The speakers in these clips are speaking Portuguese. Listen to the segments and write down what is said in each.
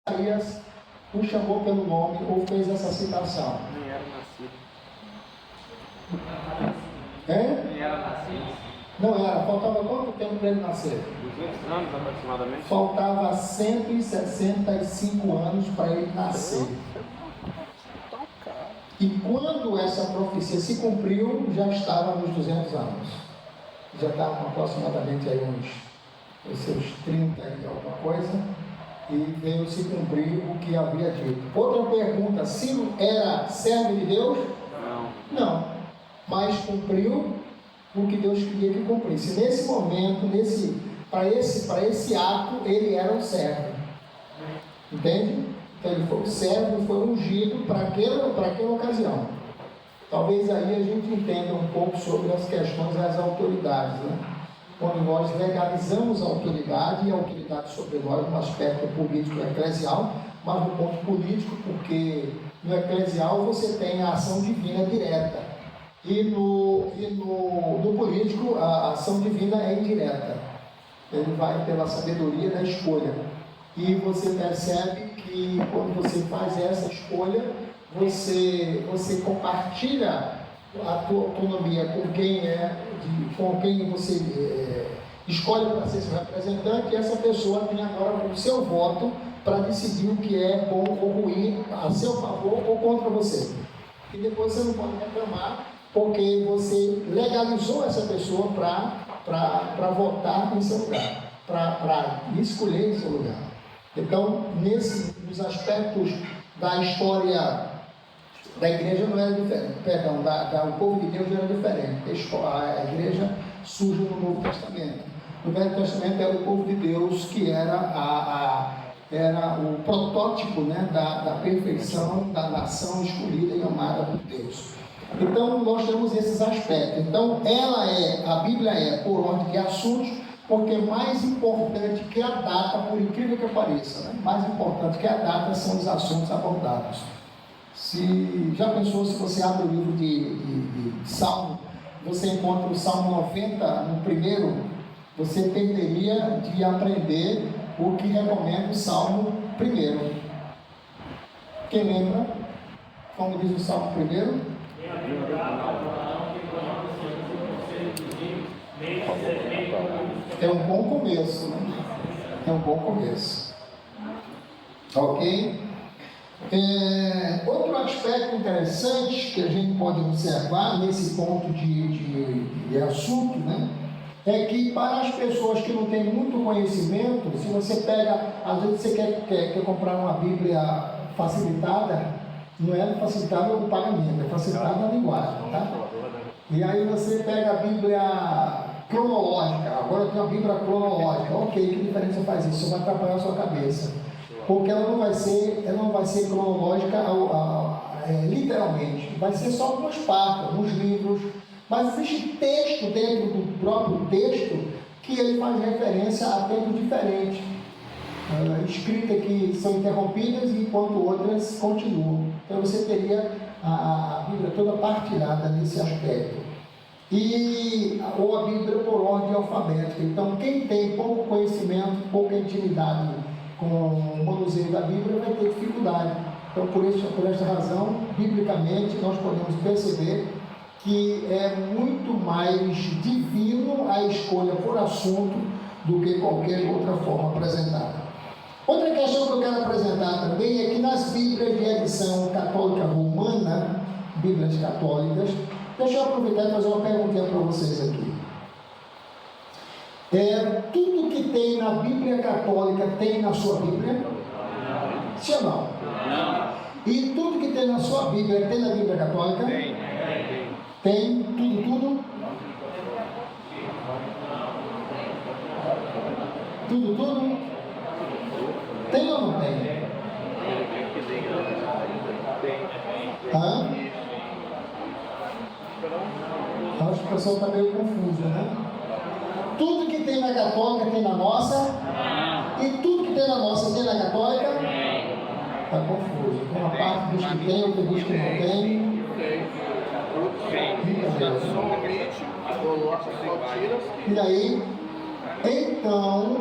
Isaías o chamou pelo nome ou fez essa citação? Nem era nascido. Nem era nascido. Não era. Faltava quanto tempo para ele nascer? 200 anos aproximadamente. Faltava 165 anos para ele nascer. E quando essa profecia se cumpriu, já estava nos 200 anos. Já estava aproximadamente aí uns seus 30 e alguma coisa. E veio se cumprir o que havia dito. Outra pergunta: Ciro era servo de Deus? Não. Mas cumpriu o que Deus queria que cumprisse. Nesse momento, para esse ato, ele era um servo. Entende? Então ele foi o servo e foi ungido para aquela ocasião. Talvez aí a gente entenda um pouco sobre as questões das autoridades, né? Quando nós legalizamos a autoridade, e a autoridade sobre nós no aspecto político e eclesial, mas no ponto político, porque no eclesial você tem a ação divina direta, e no político a ação divina é indireta. Ele vai pela sabedoria da escolha, e você percebe que quando você faz essa escolha, você compartilha a tua autonomia com quem você escolhe para ser seu representante, e essa pessoa tem agora o seu voto para decidir o que é bom ou ruim, a seu favor ou contra você. E depois você não pode reclamar, porque você legalizou essa pessoa para votar em seu lugar, para escolher em seu lugar. Então, nos aspectos da história da igreja não era diferente, perdão, o povo de Deus era diferente. A igreja surge no Novo Testamento. No Velho Testamento era o povo de Deus, que era o protótipo, né, da perfeição da nação escolhida e amada por Deus. Então nós temos esses aspectos. Então a Bíblia é por ordem de assuntos, porque mais importante que a data, por incrível que pareça, né, mais importante que a data são os assuntos abordados. Já pensou, se você abre o livro de Salmo, você encontra o Salmo 90 no primeiro, você perderia de aprender o que recomenda o Salmo primeiro. Quem lembra? Como diz o Salmo primeiro? É um bom começo, né? É um bom começo. Ok? Outro aspecto interessante que a gente pode observar nesse ponto de assunto, né, é que para as pessoas que não têm muito conhecimento, se você pega, às vezes você quer comprar uma Bíblia facilitada, não é facilitada o pagamento, é facilitada a linguagem, tá? E aí você pega a Bíblia cronológica, agora tem uma Bíblia cronológica, ok, que diferença faz isso? Isso vai atrapalhar a sua cabeça. Porque ela não vai ser cronológica literalmente, vai ser só algumas partes, alguns livros, mas existe texto dentro do próprio texto que ele faz referência a tempos diferentes, escritas que são interrompidas enquanto outras continuam. Então você teria a Bíblia toda partilhada nesse aspecto. Ou a Bíblia por ordem alfabética. Então quem tem pouco conhecimento, pouca intimidade com o manuseio da Bíblia vai ter dificuldade. Então, por esta razão, biblicamente, nós podemos perceber que é muito mais divino a escolha por assunto do que qualquer outra forma apresentada. Outra questão que eu quero apresentar também é que nas Bíblias de edição católica romana, Bíblias católicas, deixa eu aproveitar e fazer uma pergunta para vocês aqui. Tudo que tem na Bíblia católica tem na sua Bíblia? Sim ou não? Não. E tudo que tem na sua Bíblia tem na Bíblia católica? Tem. Tem tudo? Tudo? Tem ou não tem? Acho que o pessoal está meio confuso, né? Tudo que tem na católica tem na nossa? E tudo que tem na nossa tem na católica? Está confuso. Uma parte diz que tem, outra diz que não tem. E aí, então,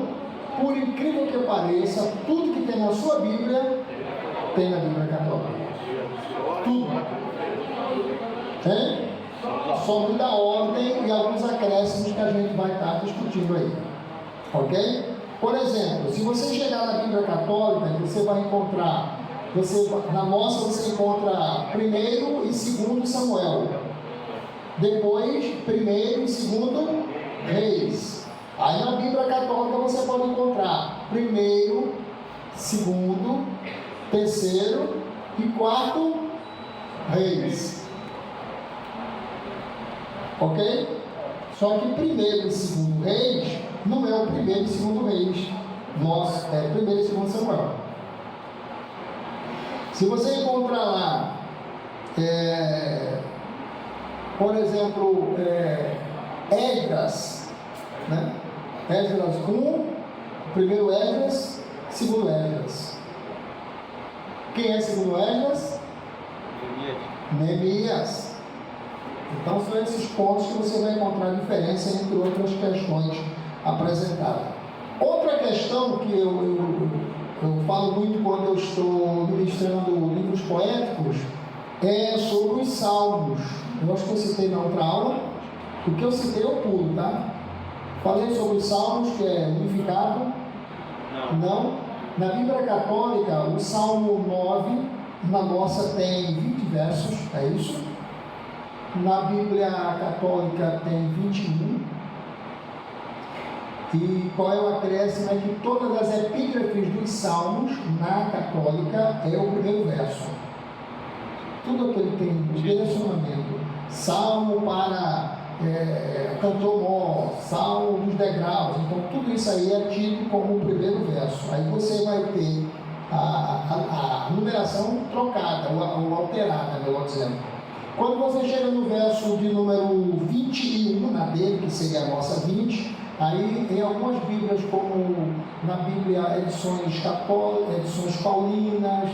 por incrível que pareça, tudo que tem na sua Bíblia, tem na Bíblia Católica. Tudo. Tem? Só muda a ordem e alguns acréscimos que a gente vai estar discutindo aí. Ok? Por exemplo, se você chegar na Bíblia Católica, você vai encontrar, na nossa você encontra 1º e 2º Samuel. Depois, 1º e 2º Reis. Aí na Bíblia Católica você pode encontrar 1º, 2º, 3º e 4º Reis. Ok? Só que 1º e 2º Reis não é o 1º e 2º Reis. Nossa, é 1º e 2º Samuel. Se você encontrar lá, por exemplo, Esdras, né? Esdras 1, 1º Esdras, 2º Esdras. Quem é 2º Esdras? Neemias. Então são esses pontos que você vai encontrar diferença entre outras questões apresentadas. Outra questão que eu falo muito quando eu estou ministrando livros poéticos é sobre os salmos. Eu acho que eu citei na outra aula. O que eu citei eu pulo, tá? Falei sobre os salmos, que é unificado. Não. Na Bíblia Católica, o Salmo 9, na nossa tem 20 versos, é isso? Na Bíblia Católica tem 21. E qual é o acréscimo? É que todas as epígrafes dos salmos na Católica é o 1º verso. Tudo aquilo tem um direcionamento. Salmo para cantor mor, salmo dos degraus. Então tudo isso aí é tido como o 1º verso. Aí você vai ter a numeração trocada, ou alterada, melhor dizendo. Quando você chega no verso de número 21 na dele, que seria a nossa 20, aí em algumas Bíblias, como na Bíblia edições católicas, edições paulinas,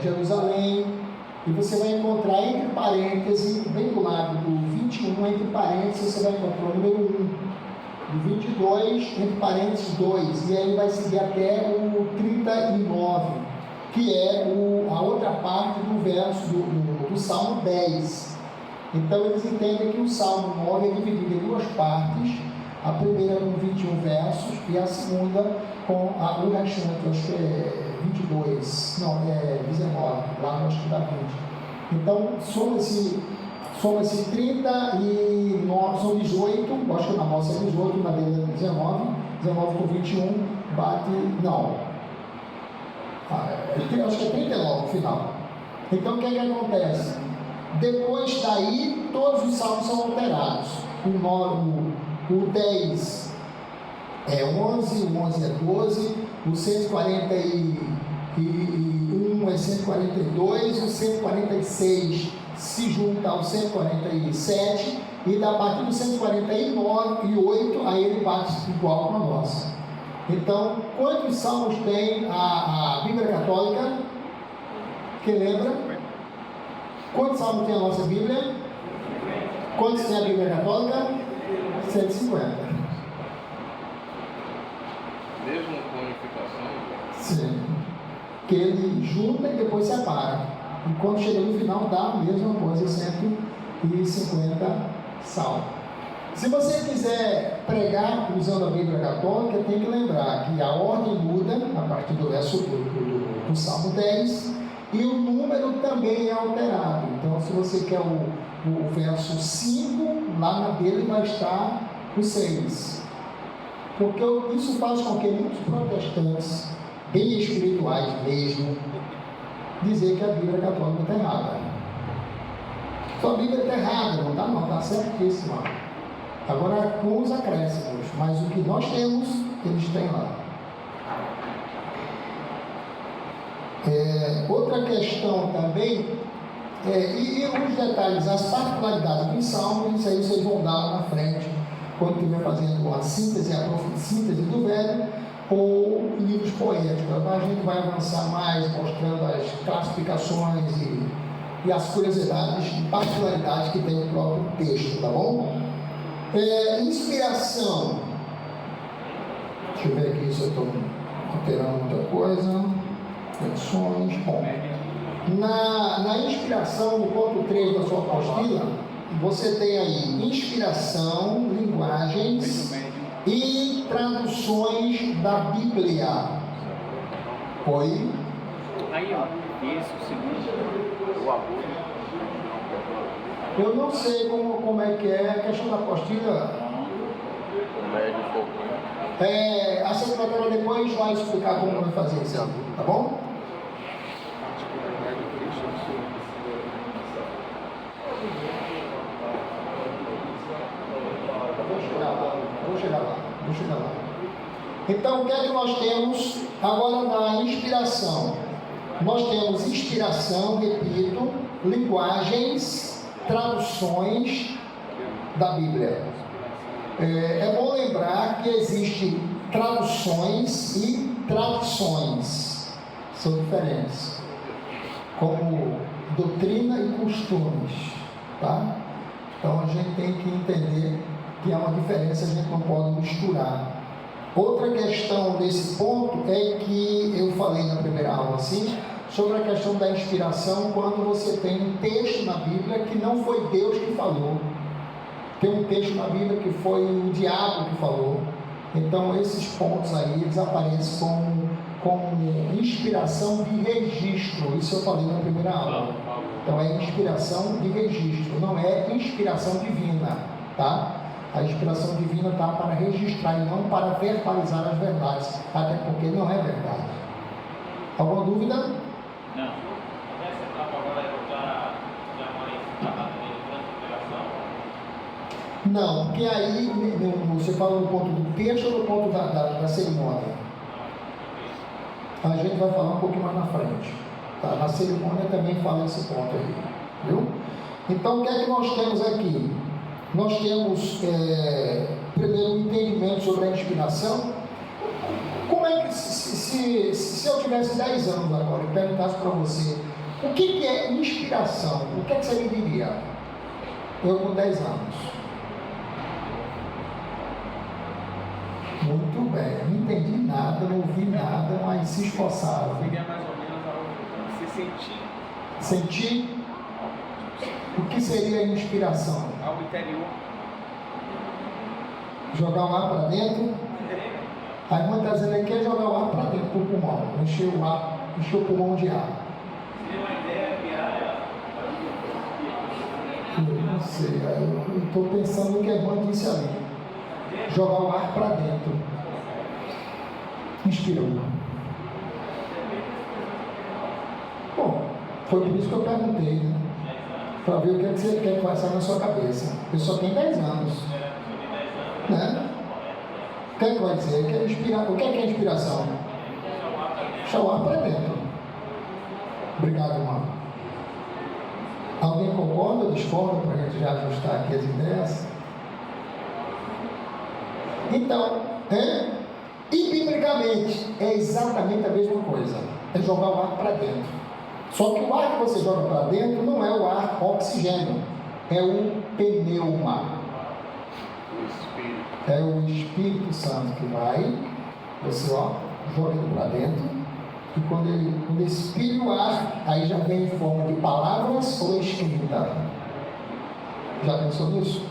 Jerusalém, e você vai encontrar entre parênteses, bem do lado do 21, entre parênteses, você vai encontrar o número 1, do 22, entre parênteses 2, e aí vai seguir até o 39, que é a outra parte do verso do Salmo 10. Então eles entendem que o Salmo 9 é dividido em 2 partes, a primeira com 21 versos e a segunda com o restante, acho que é 22, não, é 19, lá no acho que dá 20. Então soma esse 39, são 18, acho que na nossa é 18, na dele é 19 com 21, bate, não, acho que é 39 no final. Então o que acontece? Depois daí, todos os salmos são alterados. O 10 é 11, o 11 é 12, o 141 é 142, o 146 se junta ao 147, e da partir do 149 e 8, aí ele bate igual com a nossa. Então, quantos salmos tem a Bíblia Católica? Quem lembra? Quantos salmos tem a nossa Bíblia? Quantos tem a Bíblia Católica? 150. Mesmo com unificação? Sim. Que ele junta e depois separa. E quando chega no final, dá a mesma coisa, 150 salmos. Se você quiser pregar usando a Bíblia Católica, tem que lembrar que a ordem muda a partir do verso do Salmo 10, e o número também é alterado. Então, se você quer o verso 5, lá na dele vai estar o 6. Porque isso faz com que muitos protestantes, bem espirituais mesmo, dizer que a Bíblia Católica está errada. Sua Bíblia está errada, não está, não, está certíssima. Agora com os acréscimos, mas o que nós temos, eles têm lá. Outra questão também, e os detalhes, as particularidades dos salmos, isso aí vocês vão dar lá na frente, quando estiver fazendo a síntese do Velho, ou livros poéticos. A gente vai avançar mais, mostrando as classificações e as curiosidades e particularidades que tem o próprio texto, tá bom? Inspiração. Deixa eu ver aqui se eu estou alterando muita coisa. Versões. Bom, na inspiração, no ponto 3 da sua apostila, você tem aí inspiração, linguagens e traduções da Bíblia. Oi? Aí, ó, isso, segundo o amor. Eu não sei como é que é a questão da apostila. O médio pouco. A secretária depois vai explicar como vai fazer isso, tá bom? Vou chegar lá. Então, o que é que nós temos agora na inspiração? Nós temos inspiração, repito, linguagens, traduções da Bíblia. É bom lembrar que existem traduções e tradições, são diferentes, como doutrina e costumes, tá? Então a gente tem que entender que há uma diferença, a gente não pode misturar. Outra questão desse ponto é que eu falei na primeira aula assim, sobre a questão da inspiração, quando você tem um texto na Bíblia que não foi Deus que falou. Tem um texto na Bíblia que foi o diabo que falou. Então esses pontos aí, eles aparecem como inspiração de registro. Isso eu falei na primeira aula. Então é inspiração de registro, não é inspiração divina, tá? A inspiração divina está para registrar e não para verbalizar as verdades, até porque não é verdade. Alguma dúvida? Não. Não, porque aí você fala no ponto do texto ou no ponto da cerimônia? A gente vai falar um pouquinho mais na frente. Tá? Na cerimônia também fala esse ponto aí, viu? Então o que é que nós temos aqui? Nós temos primeiro um entendimento sobre a inspiração. Como é que, se eu tivesse 10 anos agora e perguntasse para você o que é inspiração, o que é que você me diria? Eu com 10 anos. Muito bem, não entendi nada, não ouvi nada, mas se esforçaram. Seria mais ou menos algo se sentir. Sentir? O que seria inspiração? Algo interior. Jogar o ar para dentro? A irmã está dizendo aí que é jogar o ar para dentro do pulmão, encher o pulmão de ar. Seria uma ideia criada. Eu não sei, eu estou pensando no que a irmã disse ali. Jogar o ar para dentro. Inspirou. Bom, foi por isso que eu perguntei, né? Para ver o que é que você quer que passar na sua cabeça. Eu só tenho 10 anos. Né? O que é que vai dizer? O que é inspiração? Puxar o ar para dentro. Obrigado, irmão. Alguém concorda ou discorda para a gente já ajustar aqui as ideias? Então, e biblicamente é exatamente a mesma coisa. É jogar o ar para dentro. Só que o ar que você joga para dentro não é o ar oxigênio, é o pneuma. É o Espírito Santo que vai, você joga ele para dentro, e quando ele expira o ar, aí já vem em forma de palavras ou escrita. Já pensou nisso?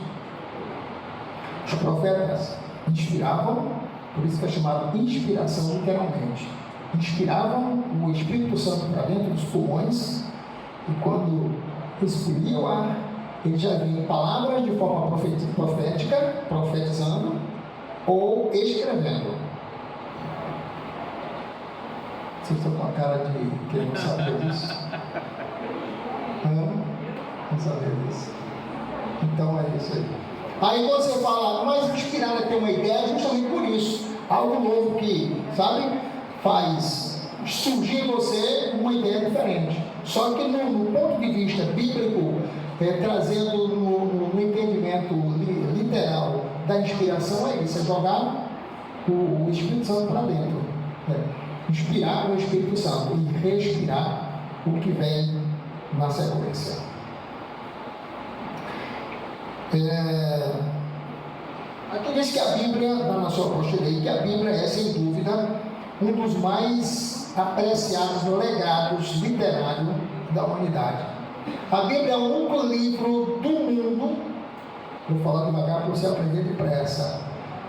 Os profetas inspiravam, por isso que é chamado inspiração literalmente. Inspiravam o Espírito Santo para dentro dos pulmões, e quando expiria o ar, ele já vinha palavras de forma profética, profetizando ou escrevendo. Vocês estão com a cara de quem não sabia disso? Não sabia disso. Então é isso aí. Aí você fala, mas inspirado é ter uma ideia justamente por isso. Algo novo que, sabe, faz surgir em você uma ideia diferente. Só que no ponto de vista bíblico, trazendo no entendimento literal da inspiração, é isso, é jogar o Espírito Santo para dentro. Inspirar o Espírito Santo e respirar o que vem na sequência. Aqui diz que a Bíblia, na sua brochura aí, que a Bíblia é, sem dúvida, um dos mais apreciados legados literários da humanidade. A Bíblia é o único livro do mundo, vou falar devagar para você aprender depressa.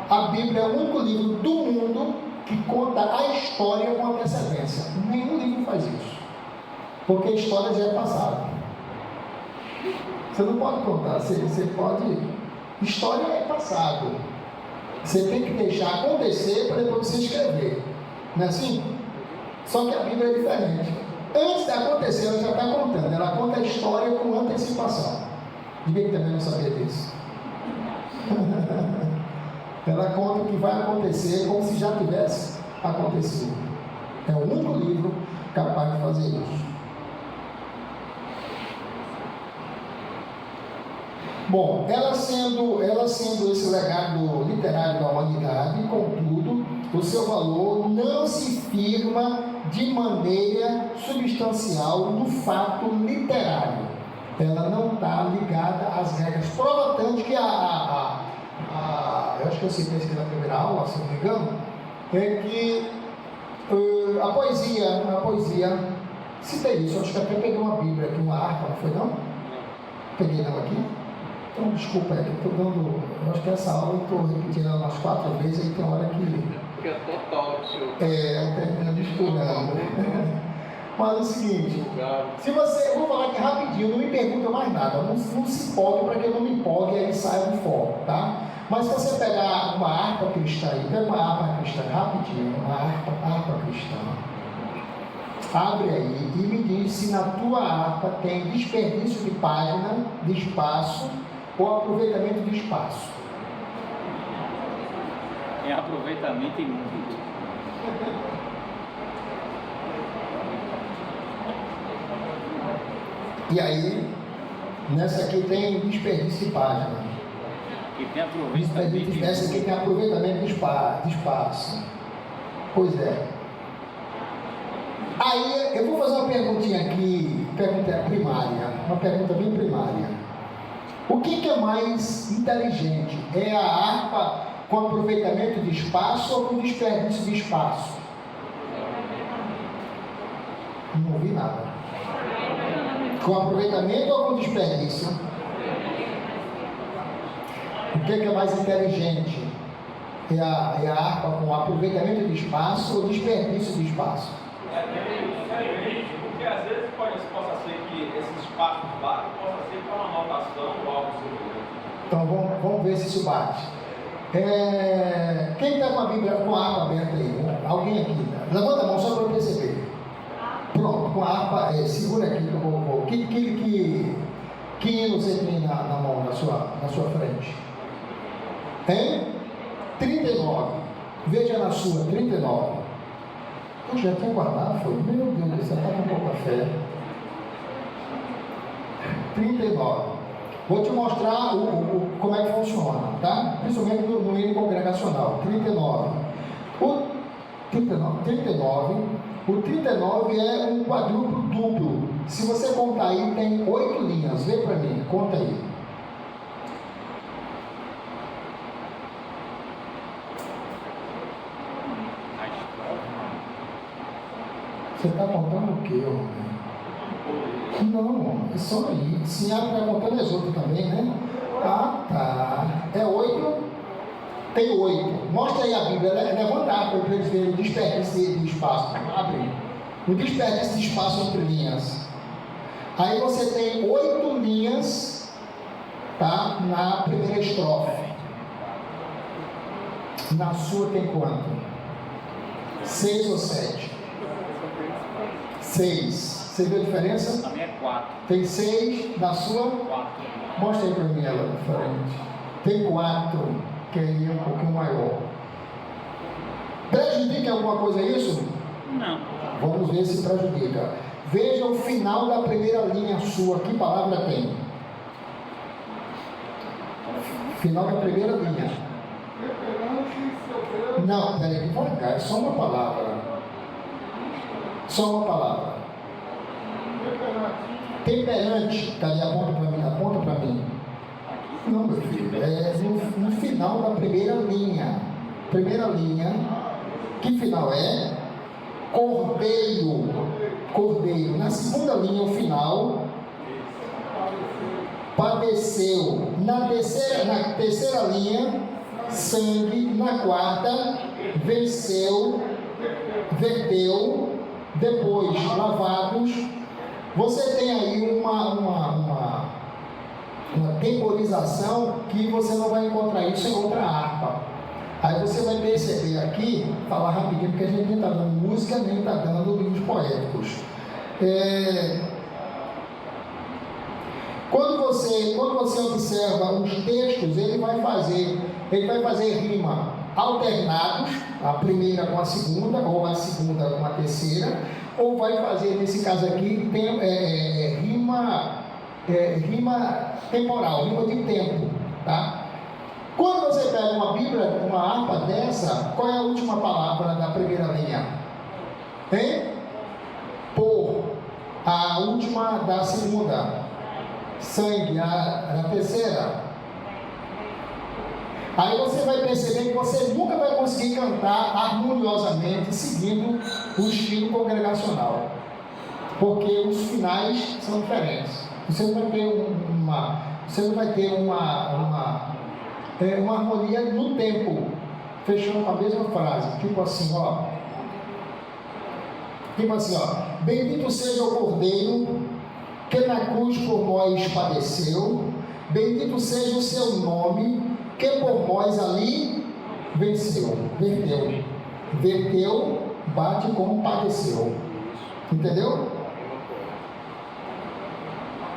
A Bíblia é o único livro do mundo que conta a história com antecedência. Nenhum livro faz isso, porque a história já é passada. Você não pode contar, você pode. História é passado. Você tem que deixar acontecer para depois você escrever. Não é assim? Só que a Bíblia é diferente. Antes de acontecer, ela já está contando. Ela conta a história com antecipação. Ninguém também não sabia disso. Ela conta o que vai acontecer como se já tivesse acontecido. É o único livro capaz de fazer isso. Bom, ela sendo esse legado literário da humanidade, contudo, o seu valor não se firma de maneira substancial no fato literário. Ela não está ligada às regras. Prova tanto que eu acho que eu citei isso aqui na primeira aula, se não me engano, é que a poesia, citei isso, eu acho que até peguei uma Bíblia aqui, uma harpa, não foi não? Peguei não aqui? Então, desculpa, é que eu estou dando. Eu acho que essa aula eu estou repetindo ela umas 4 vezes, aí tem hora que. Porque é total, senhor. Termina misturando. Mas é o seguinte: se você. Eu vou falar aqui rapidinho, não me pergunta mais nada, não se empolgue para que eu não me empolgue e aí saia do foco, tá? Mas se você pegar uma harpa cristã aí, pega uma harpa cristã rapidinho, uma harpa cristã. Abre aí e me diz se na tua harpa tem desperdício de página, de espaço ou aproveitamento de espaço. É aproveitamento e muito. E aí, nessa aqui tem desperdício de página. E tem aproveitamento. Essa aqui tem aproveitamento de espaço. Pois é. Aí eu vou fazer uma perguntinha aqui, pergunta primária, uma pergunta bem primária. O que é mais inteligente? É a harpa com aproveitamento de espaço ou com desperdício de espaço? Não ouvi nada. Com aproveitamento ou com desperdício? O que é mais inteligente? É a harpa com aproveitamento de espaço ou desperdício de espaço? Porque às vezes possa ser que esse espaço de bate possa ser para uma anotação ou algo assim. Então vamos ver se isso bate. Quem está com a Bíblia com a harpa aberta aí? Alguém aqui? Levanta a mão só para eu perceber. Pronto, com a harpa, segura aqui que eu vou. Que hino você tem na mão, na sua frente? Hein? 39. Veja na sua, 39. Eu já tinha guardado, foi. Meu Deus, você está com pouca fé. 39. Vou te mostrar como é que funciona, tá? Principalmente no hino congregacional. 39. O 39 é um quadrúplo duplo. Se você contar aí, tem 8 linhas. Vê para mim, conta aí. Você está contando o quê, homem? Não, é só aí. Se ela está contando as outras também, né? Ah, tá. É 8. Tem 8. Mostra aí a Bíblia. Levanta a para eles verem o desperdício de espaço. Abre. O desperdício de espaço entre linhas. Aí você tem 8 linhas, tá? Na primeira estrofe. Na sua tem quanto? 6 ou 7? 6. Você viu a diferença? A minha é 4. Tem 6 na sua? 4. Mostra aí para mim ela diferente. Tem 4, que aí é um pouquinho maior. Prejudica alguma coisa isso? Não. Vamos ver se prejudica. Veja o final da primeira linha sua. Que palavra tem? Final da primeira linha. Não, peraí, devagar. É só uma palavra. Só uma palavra. Temperante. Cadê? Aponta para mim. Não, meu filho, é no final da primeira linha. Primeira linha, que final é? Cordeiro. Cordeiro. Na segunda linha, o final, padeceu. Na terceira linha, sangue. Na quarta, venceu, verteu. Depois, lavados. Você tem aí uma temporização que você não vai encontrar isso em outra harpa. Aí você vai perceber aqui, falar rapidinho, porque a gente nem está dando música, nem está dando livros poéticos. Quando você observa os textos, ele vai fazer rima alternados, a primeira com a segunda, ou a segunda com a terceira, ou vai fazer, nesse caso aqui, rima temporal, rima de tempo, tá? Quando você pega uma Bíblia, uma harpa dessa, qual é a última palavra da primeira linha? Hein? Por. A última da segunda. Sangue, a terceira. Aí você vai perceber que você nunca vai conseguir cantar harmoniosamente seguindo o estilo congregacional, porque os finais são diferentes. Você não vai ter uma harmonia no tempo, fechando com a mesma frase, tipo assim, ó. Bendito seja o Cordeiro que na cruz por nós padeceu, bendito seja o seu nome que por nós ali venceu, verteu, bate como padeceu, entendeu?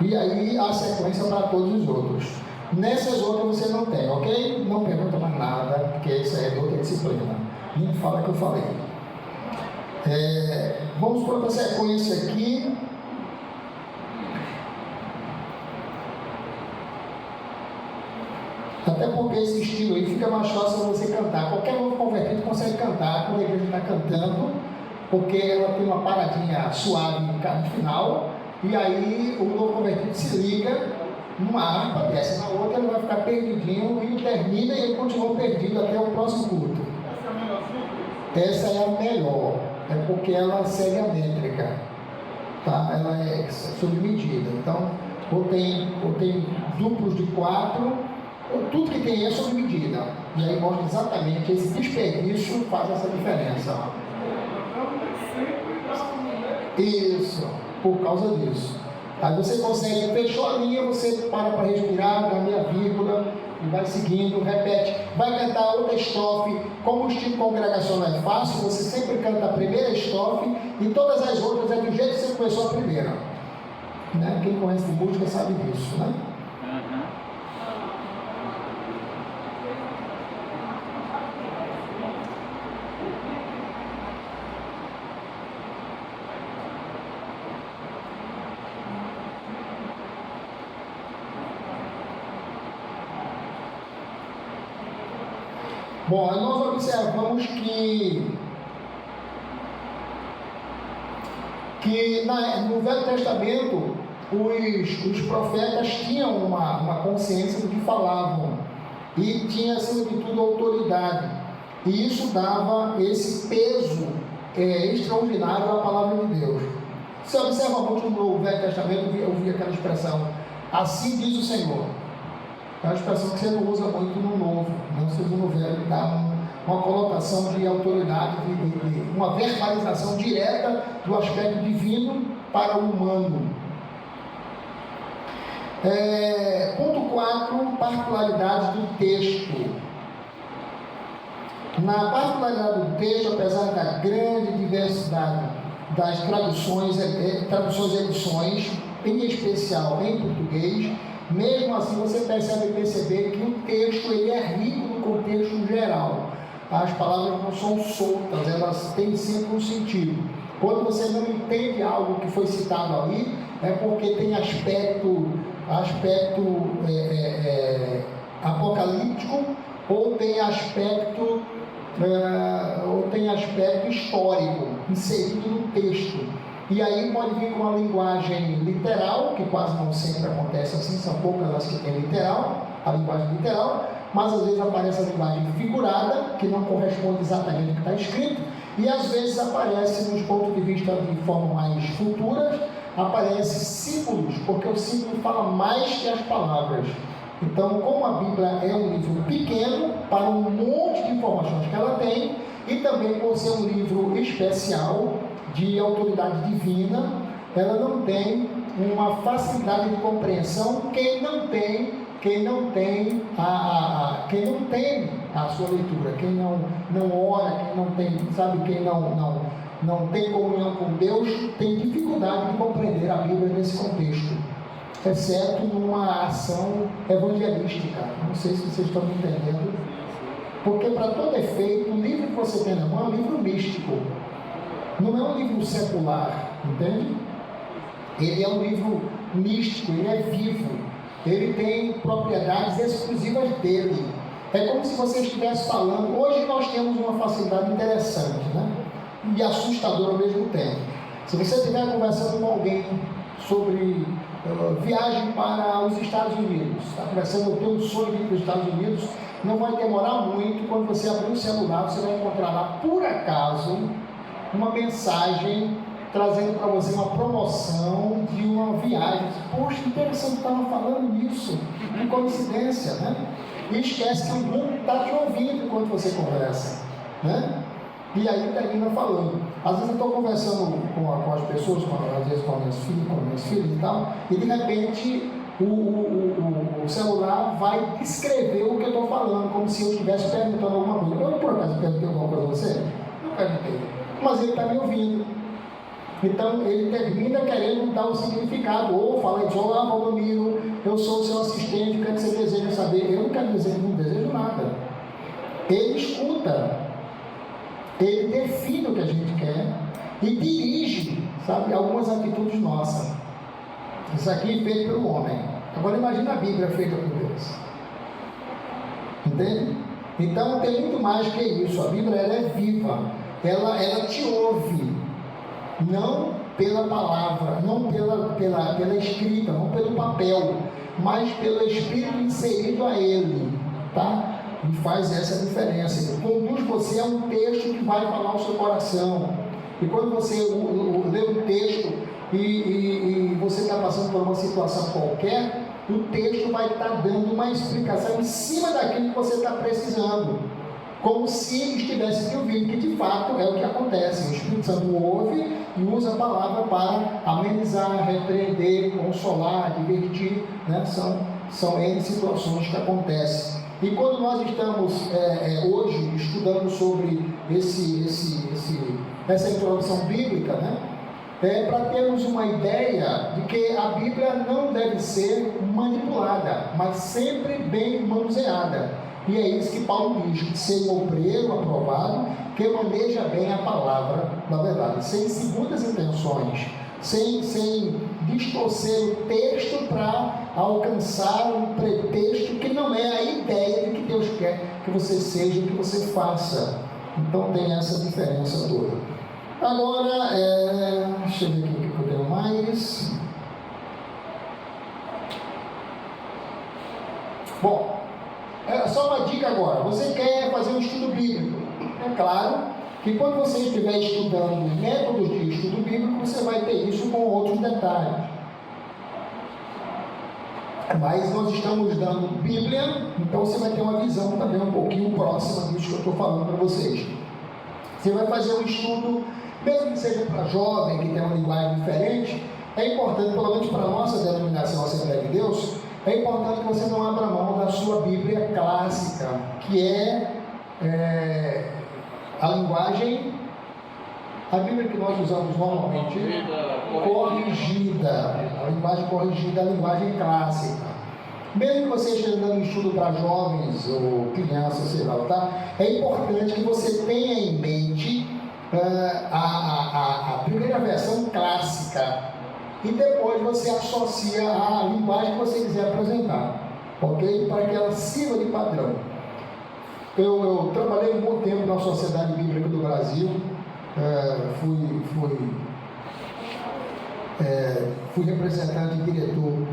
E aí a sequência para todos os outros. Nessas outras você não tem, ok? Não pergunta mais nada, porque isso é de outra disciplina. Nem fala que eu falei. Vamos para outra sequência aqui. Até porque esse estilo aí fica mais fácil você cantar. Qualquer novo convertido consegue cantar quando a igreja está cantando, porque ela tem uma paradinha suave no final, e aí o novo convertido se liga numa harpa, desce na outra, ele vai ficar perdidinho e termina e ele continua perdido até o próximo culto. Essa é a melhor, é porque ela segue a métrica, tá? Ela é sob medida. Então, ou tem duplos de 4, tudo que tem é sob medida. E aí mostra exatamente esse desperdício faz essa diferença. Isso, por causa disso. Aí você consegue, fechou a linha, você para respirar, dá meia vírgula e vai seguindo, repete. Vai cantar outra estrofe. Como o estilo congregacional é fácil, você sempre canta a primeira estrofe e todas as outras é do jeito que você começou a primeira. Né? Quem conhece música sabe disso, né? Bom, nós observamos que no Velho Testamento os profetas tinham uma consciência do que falavam e tinha, acima de tudo, autoridade, e isso dava esse peso extraordinário à palavra de Deus. Você observa muito no Velho Testamento, eu vi aquela expressão, assim diz o Senhor. É uma expressão que você não usa muito no Novo, não se usa no Velho, dá uma colocação de autoridade, uma verbalização direta do aspecto divino para o humano. Ponto 4, particularidades do texto. Na particularidade do texto, apesar da grande diversidade das traduções e edições, em especial em português, mesmo assim você perceber que o texto ele é rico no contexto geral. As palavras não são soltas, elas têm sempre um sentido. Quando você não entende algo que foi citado ali, é porque tem aspecto apocalíptico ou tem aspecto histórico inserido no texto. E aí pode vir com uma linguagem literal, que quase não sempre acontece assim, são poucas as que tem literal. a linguagem literal, mas às vezes aparece a linguagem figurada, que não corresponde exatamente ao que está escrito, e às vezes aparece, nos pontos de vista de forma mais futuras, aparece símbolos, porque o símbolo fala mais que as palavras. Então, como a Bíblia é um livro pequeno, para um monte de informações que ela tem, e também por ser um livro especial, de autoridade divina, ela não tem uma facilidade de compreensão. Quem não tem a sua leitura, quem não ora, quem não tem, sabe, quem não tem comunhão com Deus, tem dificuldade de compreender a Bíblia nesse contexto, exceto numa ação evangelística. Não sei se vocês estão me entendendo, porque para todo efeito, o livro que você tem na mão é um livro místico, não é um livro secular, entende? Ele é um livro místico, ele é vivo, ele tem propriedades exclusivas dele. É como se você estivesse falando. Hoje nós temos uma facilidade interessante, né? E assustadora ao mesmo tempo. Se você estiver conversando com alguém sobre viagem para os Estados Unidos, está conversando, eu tenho um sonho de ir para os Estados Unidos, não vai demorar muito. Quando você abrir o celular, você vai encontrar lá, por acaso, uma mensagem trazendo para você uma promoção de uma viagem. Poxa, interessante, estava falando nisso, que coincidência, né? E esquece que o mundo está te ouvindo enquanto você conversa, né? E aí termina falando. Às vezes eu estou conversando com as pessoas, às vezes com minhas filhas e tal, e de repente o celular vai escrever o que eu estou falando, como se eu estivesse perguntando alguma coisa. Eu, por acaso, perguntei alguma coisa a você? Não perguntei, mas ele está me ouvindo. Então ele termina querendo dar o significado, ou fala disso: olá, Valdomiro, eu sou o seu assistente, o que você deseja saber? Eu não desejo nada. Ele escuta, ele define o que a gente quer e dirige, sabe, algumas atitudes nossas. Isso aqui é feito pelo homem. Agora imagina a Bíblia feita por Deus. Entende? Então tem muito mais que isso. A Bíblia, ela é viva, ela te ouve. Não pela palavra, não pela escrita, não pelo papel, mas pelo Espírito inserido a ele, tá? E faz essa diferença. Ele conduz você a um texto que vai falar ao seu coração. E quando você lê o texto e você está passando por uma situação qualquer, o texto vai estar dando uma explicação em cima daquilo que você está precisando, como se estivesse te ouvindo, que de fato é o que acontece. O Espírito Santo ouve e usa a palavra para amenizar, repreender, consolar, divertir, né? São N situações que acontecem. E quando nós estamos hoje estudando sobre essa introdução bíblica, né? Para termos uma ideia de que a Bíblia não deve ser manipulada, mas sempre bem manuseada. E é isso que Paulo diz: que ser um obreiro aprovado, que maneja bem a palavra da verdade, sem segundas intenções, sem distorcer o texto para alcançar um pretexto que não é a ideia de que Deus quer que você seja, que você faça. Então tem essa diferença toda. Agora, deixa eu ver aqui o que eu tenho mais. Bom, só uma dica agora. Você quer fazer um estudo bíblico? É claro que quando você estiver estudando métodos de estudo bíblico, você vai ter isso com outros detalhes. Mas nós estamos dando Bíblia, então você vai ter uma visão também um pouquinho próxima disso que eu estou falando para vocês. Você vai fazer um estudo, mesmo que seja para jovem, que tem uma linguagem diferente, é importante, pelo menos para a nossa denominação Assembleia de Deus, é importante que você não abra mão da sua Bíblia clássica, que é a linguagem, a Bíblia que nós usamos normalmente, corrigida. A linguagem corrigida é a linguagem clássica. Mesmo que você esteja dando estudo para jovens ou crianças, sei lá, tá? É importante que você tenha em mente a primeira versão clássica e depois você associa a linguagem que você quiser apresentar, ok? Para que ela sirva de padrão. Eu trabalhei um bom tempo na Sociedade Bíblica do Brasil, fui representante e diretor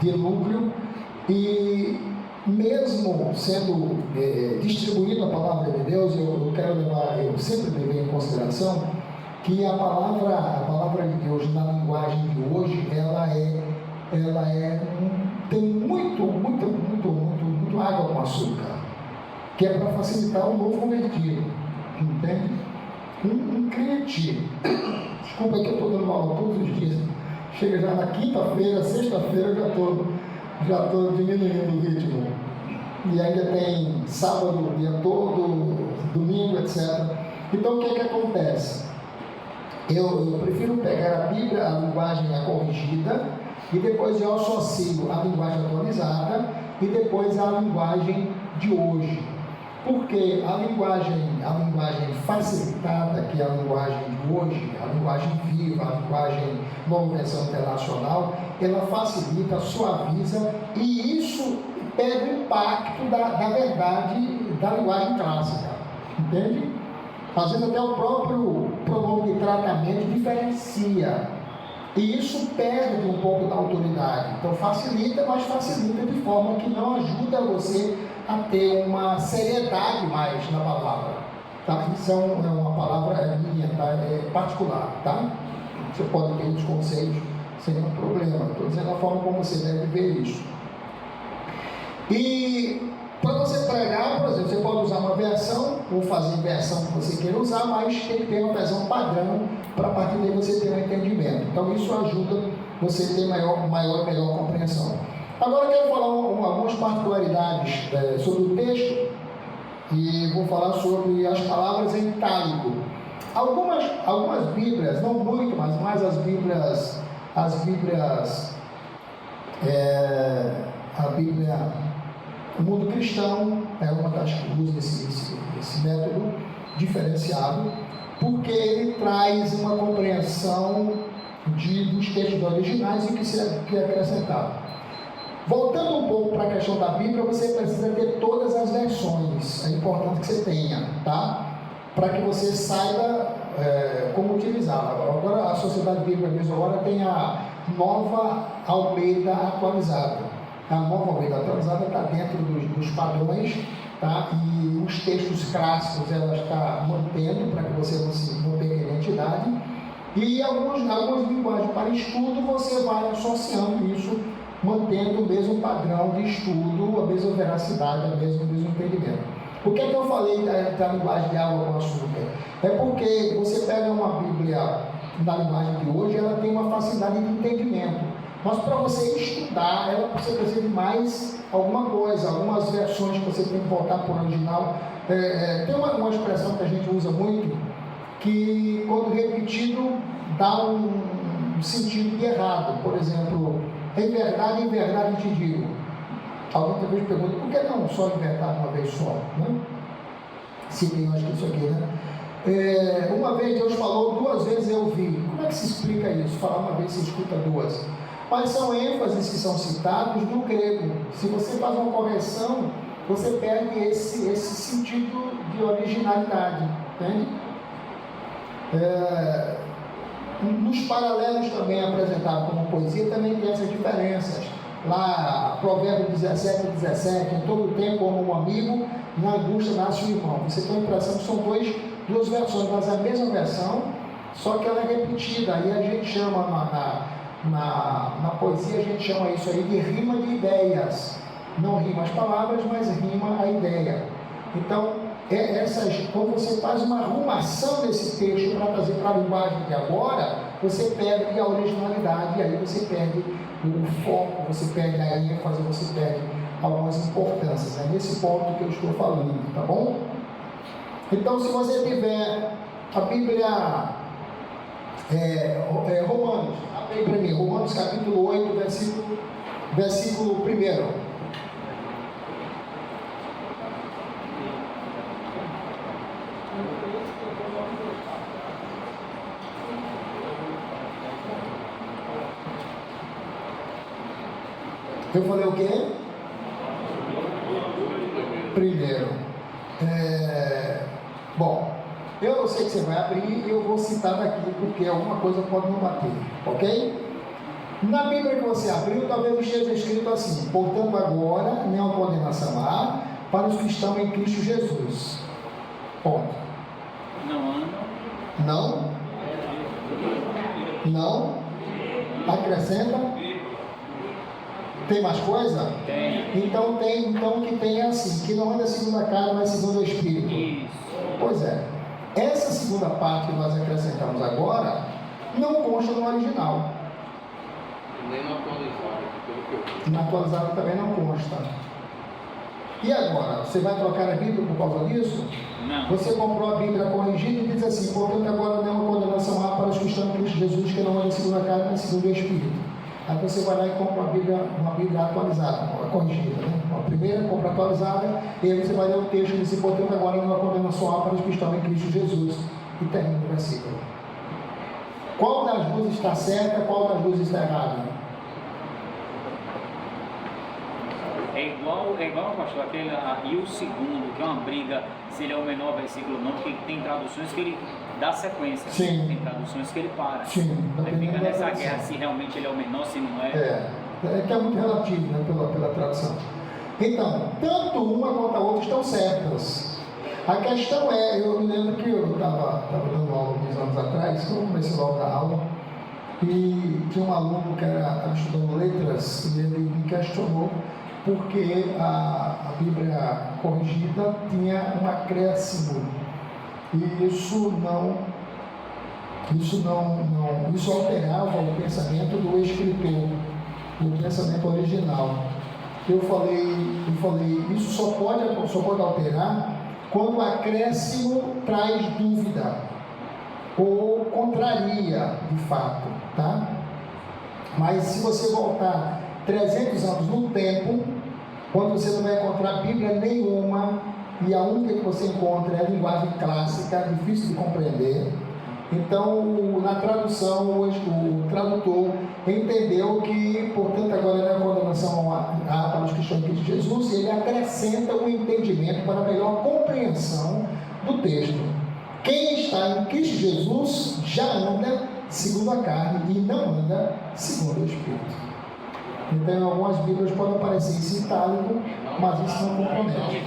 de núcleo, E mesmo sendo distribuída a palavra de Deus, eu sempre levei em consideração que a palavra de Deus na linguagem de hoje, tem muito água com açúcar, que é para facilitar o novo convertido, entende? Um crente, desculpa que eu estou dando aula todos os dias, chega já na quinta-feira, sexta-feira, já estou diminuindo o ritmo, e ainda tem sábado o dia todo, domingo, etc. Então o que acontece? Eu prefiro pegar a Bíblia, a linguagem corrigida, e depois eu associo a linguagem atualizada e depois a linguagem de hoje. Porque a linguagem facilitada, que é a linguagem de hoje, a linguagem viva, a linguagem nova versão internacional, ela facilita, suaviza, e isso pega o impacto da verdade da linguagem clássica, entende? Às vezes até o próprio pronome de tratamento diferencia, e isso perde um pouco da autoridade. Então facilita, mas facilita de forma que não ajuda você a ter uma seriedade mais na palavra, tá? Isso é uma palavra minha, tá? É particular, tá? Você pode ter os conceitos sem nenhum problema. Estou dizendo a forma como você deve ver isso. E para você pregar, por exemplo, você pode usar uma versão, ou fazer a versão que você queira usar, mas tem que ter uma versão padrão para a partir daí você ter um entendimento. Então isso ajuda você a ter maior e melhor compreensão. Agora eu quero falar algumas particularidades sobre o texto, e vou falar sobre as palavras em itálico. Algumas Bíblias, não muito, mas mais as Bíblias, a Bíblia, o mundo cristão é uma das que usa esse método diferenciado, porque ele traz uma compreensão dos textos originais e que é acrescentado. Voltando um pouco para a questão da Bíblia, você precisa ter todas as versões, é importante que você tenha, tá? Para que você saiba como utilizá-la. Agora a Sociedade Bíblica Misericórdia tem a Nova Almeida atualizada. A Nova Almeida atualizada está dentro dos padrões, tá? E os textos clássicos ela está mantendo para que você não perca a identidade. E algumas linguagens para estudo você vai associando isso, mantendo o mesmo padrão de estudo, a mesma veracidade, o mesmo entendimento. Por que eu falei da linguagem de água com açúcar? É porque você pega uma Bíblia na linguagem de hoje, ela tem uma facilidade de entendimento. Mas para você estudar, você precisa de mais alguma coisa, algumas versões que você tem que voltar para o original. Tem uma expressão que a gente usa muito, que quando repetido dá um sentido errado. Por exemplo, em verdade te digo. Alguém talvez pergunta, por que não só em verdade uma vez só? Né? Se tem, eu acho que isso aqui, né? Uma vez Deus falou, 2 vezes eu vi. Como é que se explica isso? Falar uma vez se escuta 2. Mas são ênfases que são citados no grego. Se você faz uma correção, você perde esse sentido de originalidade. Entende? Nos paralelos também apresentados como poesia, também tem essas diferenças. Lá, Provérbio 17:17, em todo tempo como um amigo, na angústia nasce o irmão. Você tem a impressão que são duas versões, mas a mesma versão, só que ela é repetida. Aí a gente chama, na poesia, a gente chama isso aí de rima de ideias. Não rima as palavras, mas rima a ideia. Então, quando você faz uma arrumação desse texto para trazer para a linguagem de agora, você perde a originalidade, e aí você perde o foco, você perde a ênfase, você perde algumas importâncias. É nesse ponto que eu estou falando, tá bom? Então, se você tiver a Bíblia Romanos, abre para mim, Romanos capítulo 8, versículo 1. Eu falei o quê? Primeiro. Bom, eu sei que você vai abrir e eu vou citar daqui porque alguma coisa pode não bater, ok? Na Bíblia que você abriu, talvez esteja escrito assim: portanto, agora nenhuma condenação há para os que estão em Cristo Jesus. Ponto. Não andam. Não? Não? Acrescenta? Tem mais coisa? Tem. Então que tem assim, que não anda segundo a carne, mas segundo o Espírito. Isso. Pois é. Essa segunda parte que nós acrescentamos agora não consta no original. Nem no atualizado, pelo que eu vi. Na atualizada também não consta. E agora? Você vai trocar a Bíblia por causa disso? Não. Você comprou a Bíblia corrigida e diz assim: portanto, agora nenhuma condenação há para os que estão em Cristo Jesus, que não andam segundo a carne, mas segundo o Espírito. Aí você vai lá e compra uma Bíblia atualizada, uma corrigida, né? A primeira compra atualizada, e aí você vai ler o texto e diz: portanto, agora nenhuma condenação há para os que estão em Cristo Jesus. E termina o versículo. Qual das duas está certa, qual das duas está errada? É igual, pastor, aquele e o segundo, que é uma briga se ele é o menor versículo ou não, porque tem traduções que ele dá sequência. Sim. Tem traduções que ele para. Sim, Aí dependendo fica da nessa tradução. guerra se realmente ele é o menor, se não é. É que é muito relativo, né, pela tradução. Então, tanto uma quanto a outra estão certas. A questão é, eu me lembro que eu estava dando aula alguns anos atrás, quando eu comecei logo a dar aula, e tinha um aluno que estava estudando letras, e ele me questionou porque a Bíblia corrigida tinha um acréscimo, e isso alterava o pensamento do escritor, o pensamento original. Eu falei, isso só pode alterar quando o acréscimo traz dúvida ou contraria de fato, tá? Mas se você voltar 300 anos no tempo, quando você não vai encontrar Bíblia nenhuma, e a única que você encontra é a linguagem clássica, difícil de compreender. Então, na tradução, o tradutor entendeu que, portanto, agora não é condenação para os que estão em Cristo Jesus, e ele acrescenta o entendimento para a melhor compreensão do texto. Quem está em Cristo Jesus já anda segundo a carne e não anda segundo o Espírito. Então, em algumas Bíblias pode aparecer isso em itálico, mas isso não compromete.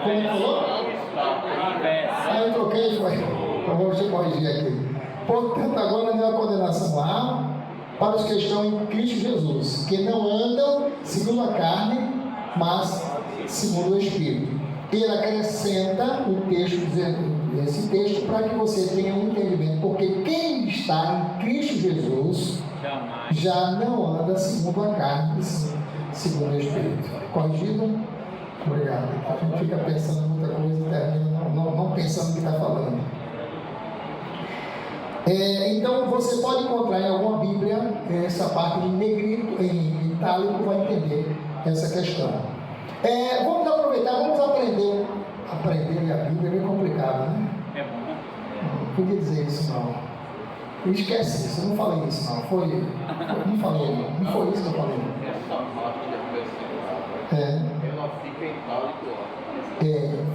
Como ele falou? Eu troquei, foi. Então vou te corrigir aqui. Portanto, agora não é a condenação há para os que estão em Cristo Jesus, que não andam segundo a carne, mas segundo o Espírito. Ele acrescenta o texto, dizendo esse texto, para que você tenha um entendimento, porque quem está em Cristo Jesus já não anda segundo a carne, segundo o Espírito. Corrigido? Obrigado. A gente fica pensando em muita coisa e termina não pensando no que está falando. Então você pode encontrar em alguma Bíblia essa parte em negrito, em itálico, vai entender essa questão. Vamos aproveitar, vamos aprender. Aprender a Bíblia é meio complicado, né? É bom. Não podia dizer isso não. Esquece isso, eu não falei isso não. Não falei, não foi isso que eu falei. Essa parte de acrescentar, ela fica em itálico lá.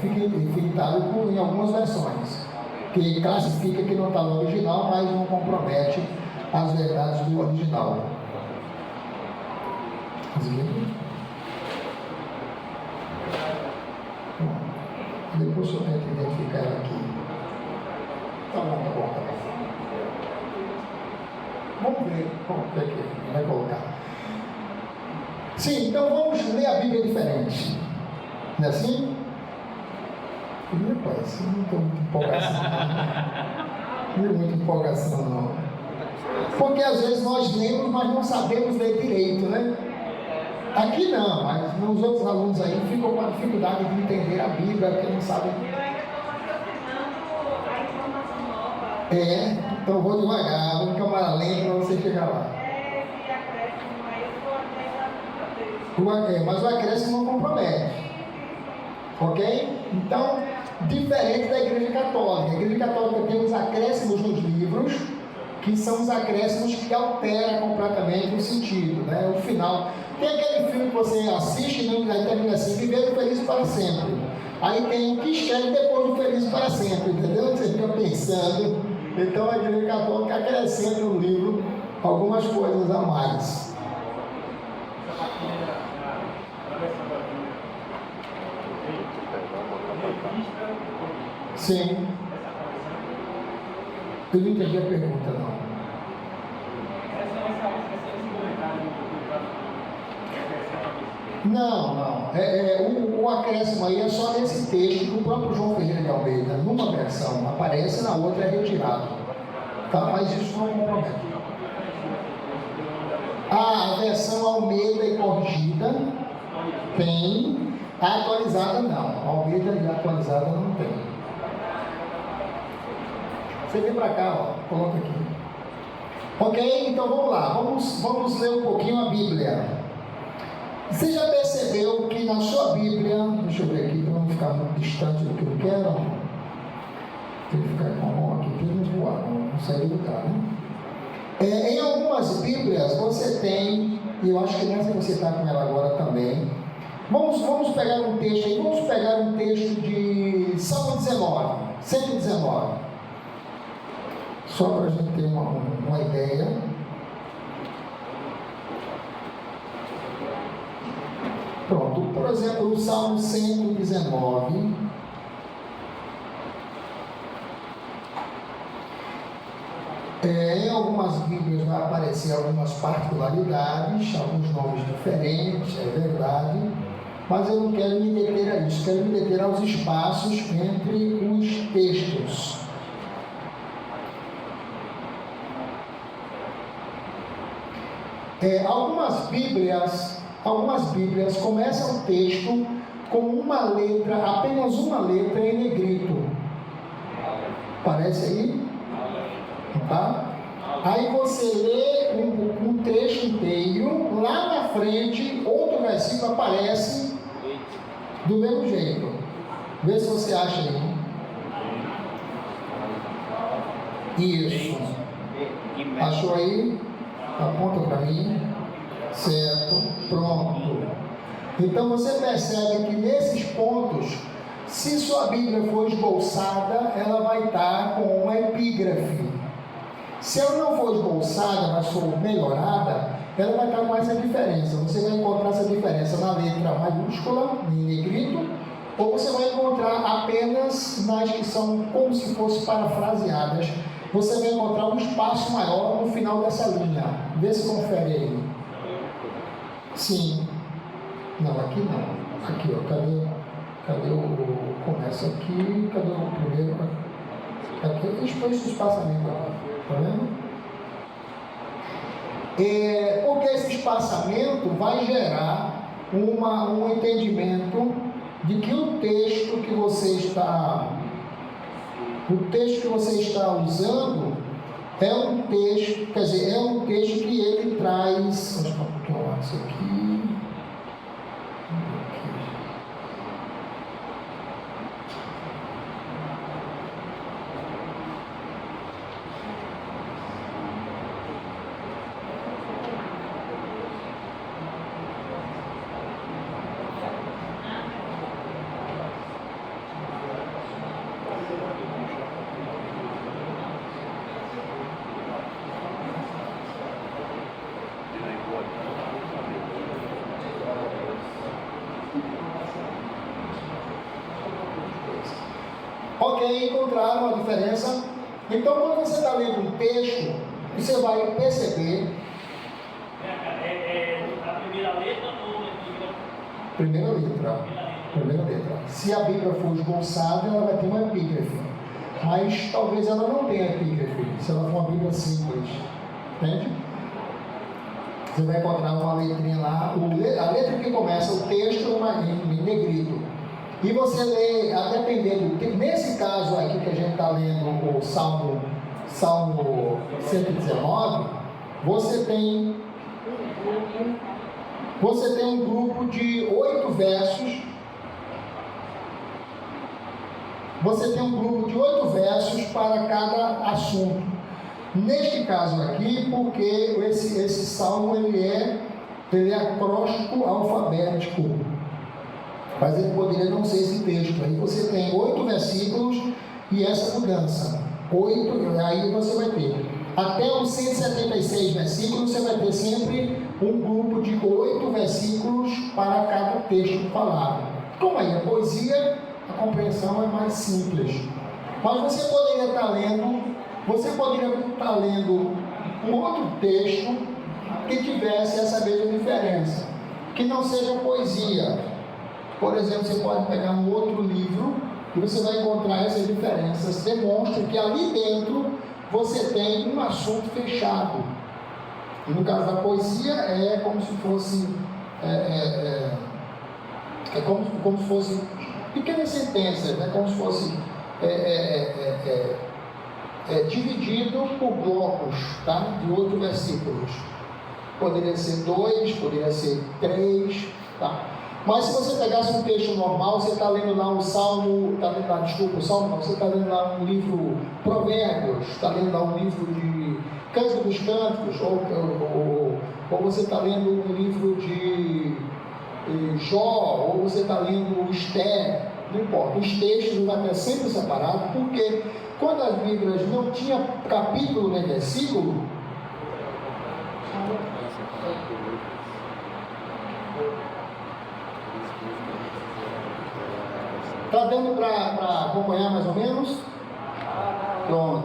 Fica em itálico em algumas versões, que classifica que não está no original, mas não compromete as verdades do original. Depois eu tento identificar ela aqui. Tá bom. Vamos ver como é que vai colocar. Sim, então vamos ler a Bíblia diferente. Não é assim? Rapaz, eu não estou muito empolgação. Não é muita empolgação, não. Porque às vezes nós lemos, mas não sabemos ler direito, né? Aqui não, mas os outros alunos aí ficam com a dificuldade de entender a Bíblia, porque não sabem. Eu ainda estou raciocinando a informação nova. Então eu vou devagar, vou em câmera lenta para você chegar lá. Esse acréscimo aí eu estou até já. Mas o acréscimo não compromete. Ok? Então, diferente da Igreja Católica. A Igreja Católica tem os acréscimos nos livros, que são os acréscimos que alteram completamente o sentido, né? O final. Tem aquele filme que você assiste e aí termina assim: viver feliz para sempre. Aí tem o que escreve depois do feliz para sempre, entendeu? Você fica pensando. Então a Igreja Católica acrescenta no livro algumas coisas a mais. Sim. Eu não entendi a pergunta, não. Não. O acréscimo aí é só nesse texto que o próprio João Ferreira de Almeida, numa versão aparece, na outra é retirado. Tá? Mas isso não compromete. A versão Almeida e corrigida tem, a atualizada não. A Almeida e a atualizada não tem. Você vem para cá, ó, coloca aqui. Ok? Então vamos lá, vamos ler um pouquinho a Bíblia. Você já percebeu que na sua Bíblia, deixa eu ver aqui, para não ficar muito distante do que eu quero, tem que ficar com a mão aqui, para não voar, não sair do lugar, né? Em algumas Bíblias você tem, e eu acho que nessa você está com ela agora também, vamos pegar um texto aí, vamos pegar um texto de Salmo 119, só para a gente ter uma ideia. Pronto, por exemplo, o Salmo 119. Em algumas Bíblias vai aparecer algumas particularidades, alguns nomes diferentes, é verdade, mas eu não quero me deter a isso, quero me deter aos espaços entre os textos. Algumas Bíblias começam o texto com uma letra, apenas uma letra em negrito. Parece aí? Tá? Aí você lê um trecho inteiro, lá na frente, outro versículo aparece do mesmo jeito. Vê se você acha aí. Isso. Achou aí? Aponta para mim. Certo. Pronto. Então você percebe que nesses pontos, se sua Bíblia for esboçada, ela vai estar com uma epígrafe. Se ela não for esboçada, mas for melhorada, ela vai estar com essa diferença. Você vai encontrar essa diferença na letra maiúscula, em negrito, ou você vai encontrar apenas nas que são como se fossem parafraseadas. Você vai encontrar um espaço maior no final dessa linha. Vê se confere aí. Sim. Não, aqui não. Aqui, ó. Cadê o... Começa aqui. Cadê o primeiro? Aqui. Esse espaçamento aqui. Tá vendo? Porque esse espaçamento vai gerar um entendimento de que o texto que você está usando é um texto, quer dizer, é um texto que ele traz. Deixa eu um pouquinho lá isso aqui. Ok, encontraram a diferença? Então, quando você está lendo um texto, você vai perceber. A primeira letra ou a Primeira letra. Se a Bíblia for esboçada, ela vai ter uma epígrafe. Mas talvez ela não tenha epígrafe, se ela for uma Bíblia simples. Entende? Você vai encontrar uma letrinha lá, a letra que começa o texto em negrito. E você lê, a depender nesse caso aqui que a gente está lendo o Salmo 119, você tem um grupo de 8 versos. Você tem um grupo de 8 versos para cada assunto. Neste caso aqui, porque esse salmo ele é acróstico alfabético. Mas ele poderia não ser esse texto. Aí você tem 8 versículos e essa mudança. 8, aí você vai ter até os 176 versículos, você vai ter sempre um grupo de 8 versículos para cada texto falado. Como aí é poesia, a compreensão é mais simples. Mas você poderia estar lendo um outro texto que tivesse essa mesma diferença, que não seja poesia. Por exemplo, você pode pegar um outro livro e você vai encontrar essas diferenças. Demonstra que ali dentro você tem um assunto fechado. E no caso da poesia é como se fosse como se fosse pequenas sentenças, né? Como se fosse dividido por blocos, tá? De 8 versículos. Poderia ser 2, poderia ser 3, tá? Mas se você pegasse um texto normal, você está lendo lá um salmo, você está lendo lá um livro Provérbios, está lendo lá um livro de Cântico dos Cânticos, ou você está lendo um livro de Jó, ou você está lendo Esther, não importa, os textos vão estar sempre separados, porque quando as Bíblias não tinham capítulo nem versículo, está dando para acompanhar mais ou menos? Pronto.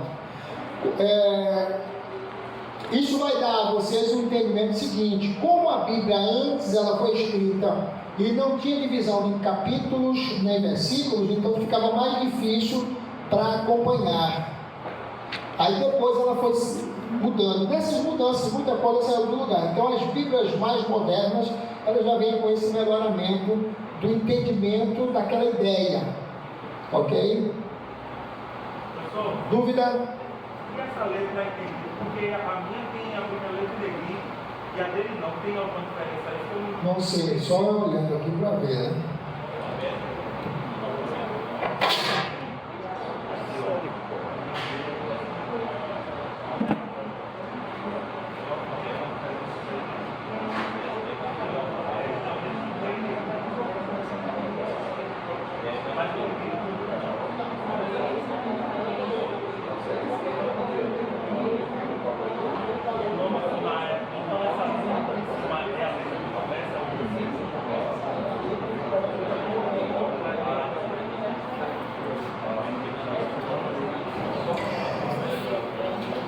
Isso vai dar a vocês um entendimento seguinte: como a Bíblia antes ela foi escrita e não tinha divisão em capítulos nem versículos, então ficava mais difícil para acompanhar. Aí depois ela foi mudando. Nessas mudanças, muita coisa saiu do lugar. Então as Bíblias mais modernas, elas já vêm com esse melhoramento do entendimento daquela ideia. Ok? Professor, Dúvida? e essa letra aqui? Porque a minha tem a primeira letra de negrito e a dele não. Tem alguma diferença aí? Não sei, só olhando aqui para ver, né?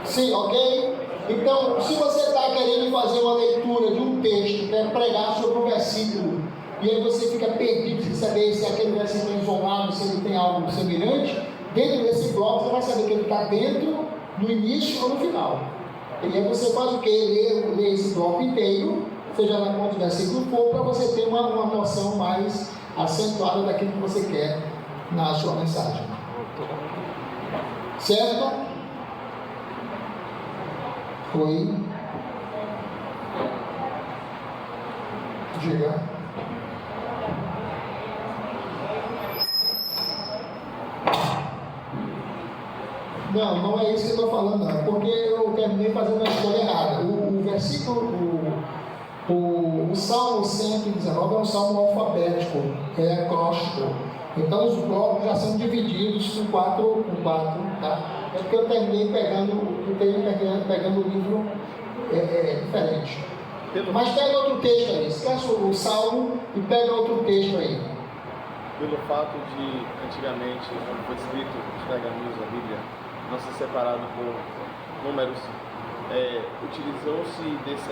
Sim, ok? Então, se você está querendo fazer uma leitura de um texto, quer pregar sobre um versículo, e aí você fica perdido sem saber se aquele versículo é isolado, se ele tem algo semelhante, dentro desse bloco você vai saber que ele está dentro, no início ou no final. E aí você faz o quê? Lê esse bloco inteiro, seja lá quantos versículos for, para você ter uma noção mais acentuada daquilo que você quer na sua mensagem. Certo? Foi. Diga. Não é isso que eu estou falando, não. Porque eu terminei fazendo a escolha errada. O versículo, o Salmo 119 é um salmo alfabético, é acróstico. Então os blocos já são divididos em 4, tá? É porque eu terminei pegando o livro diferente. Mas pega outro texto aí, esquece o Salmo e pega outro texto aí. Pelo fato de, antigamente, quando foi escrito os pergaminhos da Bíblia, não ser separado por números, utilizou-se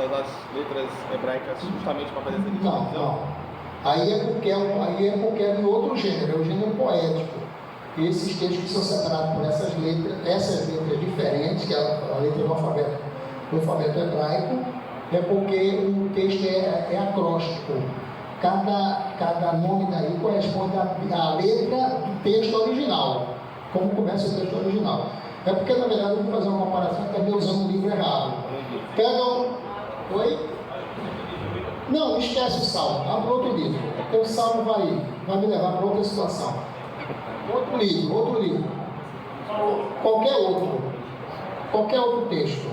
das letras hebraicas justamente para fazer essa divisão? Não. Aí é porque é de outro gênero, é o gênero poético. E esses textos são separados por essas letras diferentes, que é a letra do alfabeto hebraico, é porque o texto é acróstico. Cada nome daí corresponde à letra do texto original, como começa o texto original. É porque, na verdade, eu vou fazer uma comparação, acabei usando um livro errado. Oi? Não, esquece o Salmo, abre outro livro. Porque o Salmo vai me levar para outra situação. Outro livro. Qualquer outro texto.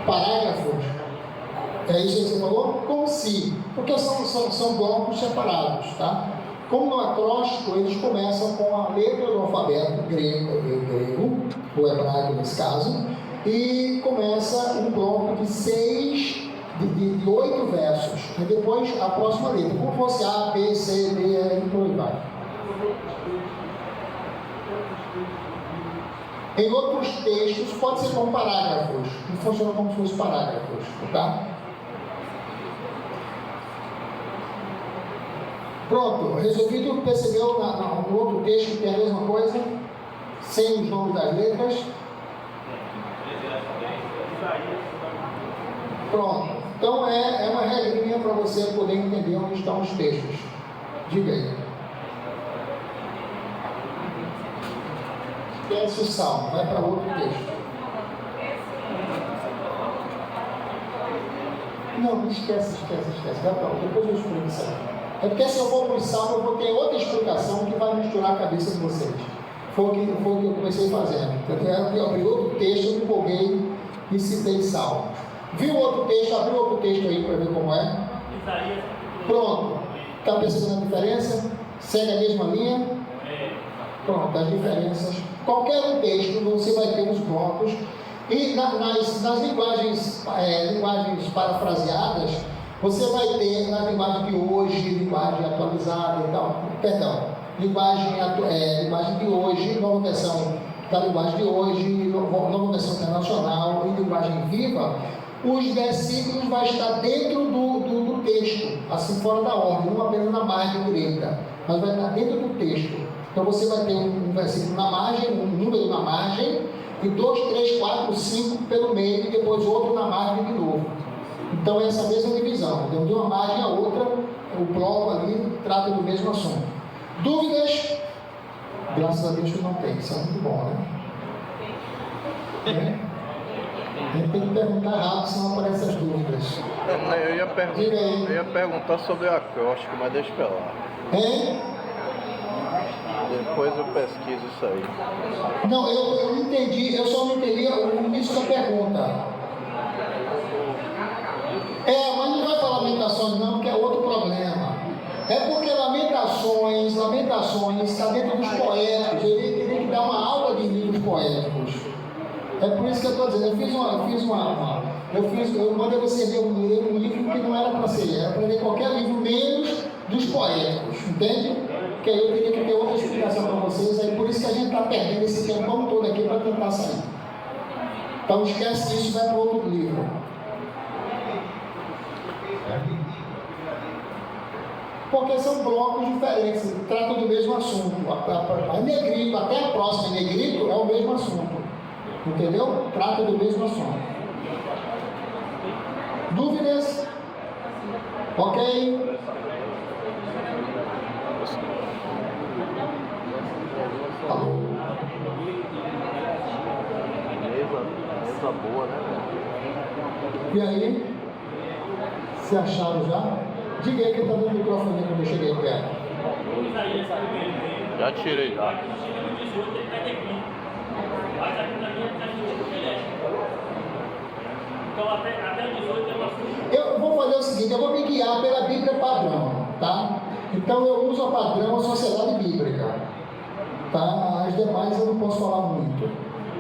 Parágrafos. É isso que você falou? Com si. Porque são blocos separados, tá? Como no acróstico, eles começam com a letra do alfabeto grego, o hebraico nesse caso, e começa um bloco de 8 versos. E depois a próxima letra, como fosse A, B, C, D, E e por aí vai. Em outros textos, pode ser como parágrafos, que funciona como se fosse parágrafos, tá? Pronto, resolvido, percebeu no outro texto que tem a mesma coisa, sem os nomes das letras? Pronto, então é uma regrinha para você poder entender onde estão os textos. Diga aí. Esquece o salmo, vai para outro texto. Não, esquece. Vai para outro, depois eu explico isso aí. É porque se eu for para o salmo, eu vou ter outra explicação que vai misturar a cabeça de vocês. Foi o que eu comecei fazendo. Eu abri outro texto, eu me empolguei e citei salmo. Viu outro texto, abriu outro texto aí para ver como é. Pronto. Está percebendo a diferença? Segue a mesma linha? Pronto, as diferenças. Qualquer um texto, você vai ter os blocos. E nas linguagens parafraseadas, você vai ter na linguagem de hoje, linguagem atualizada e tal. Perdão, linguagem de hoje, nova versão da linguagem de hoje, nova versão internacional e linguagem viva. Os versículos vão estar dentro do texto, assim fora da ordem, não apenas na margem direita, mas vai estar dentro do texto. Então você vai ter um versículo na margem, um número na margem, e 2, 3, 4, 5 pelo meio, e depois outro na margem de novo. Então é essa mesma divisão, então de uma margem a outra, o bloco ali trata do mesmo assunto. Dúvidas? Graças a Deus que não tem, isso é muito bom, né? A gente tem que perguntar rápido, senão aparecem as dúvidas. Eu ia perguntar sobre o acróstico, mas deixa pra lá. Hein? Depois eu pesquiso isso aí. Não, eu entendi, eu só não entendi o início da pergunta. Mas não vai para Lamentações não, que é outro problema. É porque Lamentações está dentro dos poéticos, ele teria que dar uma aula de livros poéticos. É por isso que eu estou dizendo, eu mandei você ler um livro que não era para ser, era para ler qualquer livro menos dos poéticos, entende? Que aí eu teria que ter outra explicação para vocês, aí por isso que a gente está perdendo esse tempo todo aqui para tentar sair. Então esquece isso e vai para outro livro. Porque são blocos diferentes, tratam do mesmo assunto. A negrito, até a próxima negrito é o mesmo assunto. Entendeu? Trata do mesmo assunto. Dúvidas? Ok? Falou. Mesa boa, né? E aí? Se acharam já? Diga aí que está dando o microfone quando eu cheguei perto. Já tirei, já. Eu vou fazer o seguinte, eu vou me guiar pela Bíblia padrão, tá? Então eu uso a padrão, a sociedade bíblica, tá? As demais eu não posso falar muito.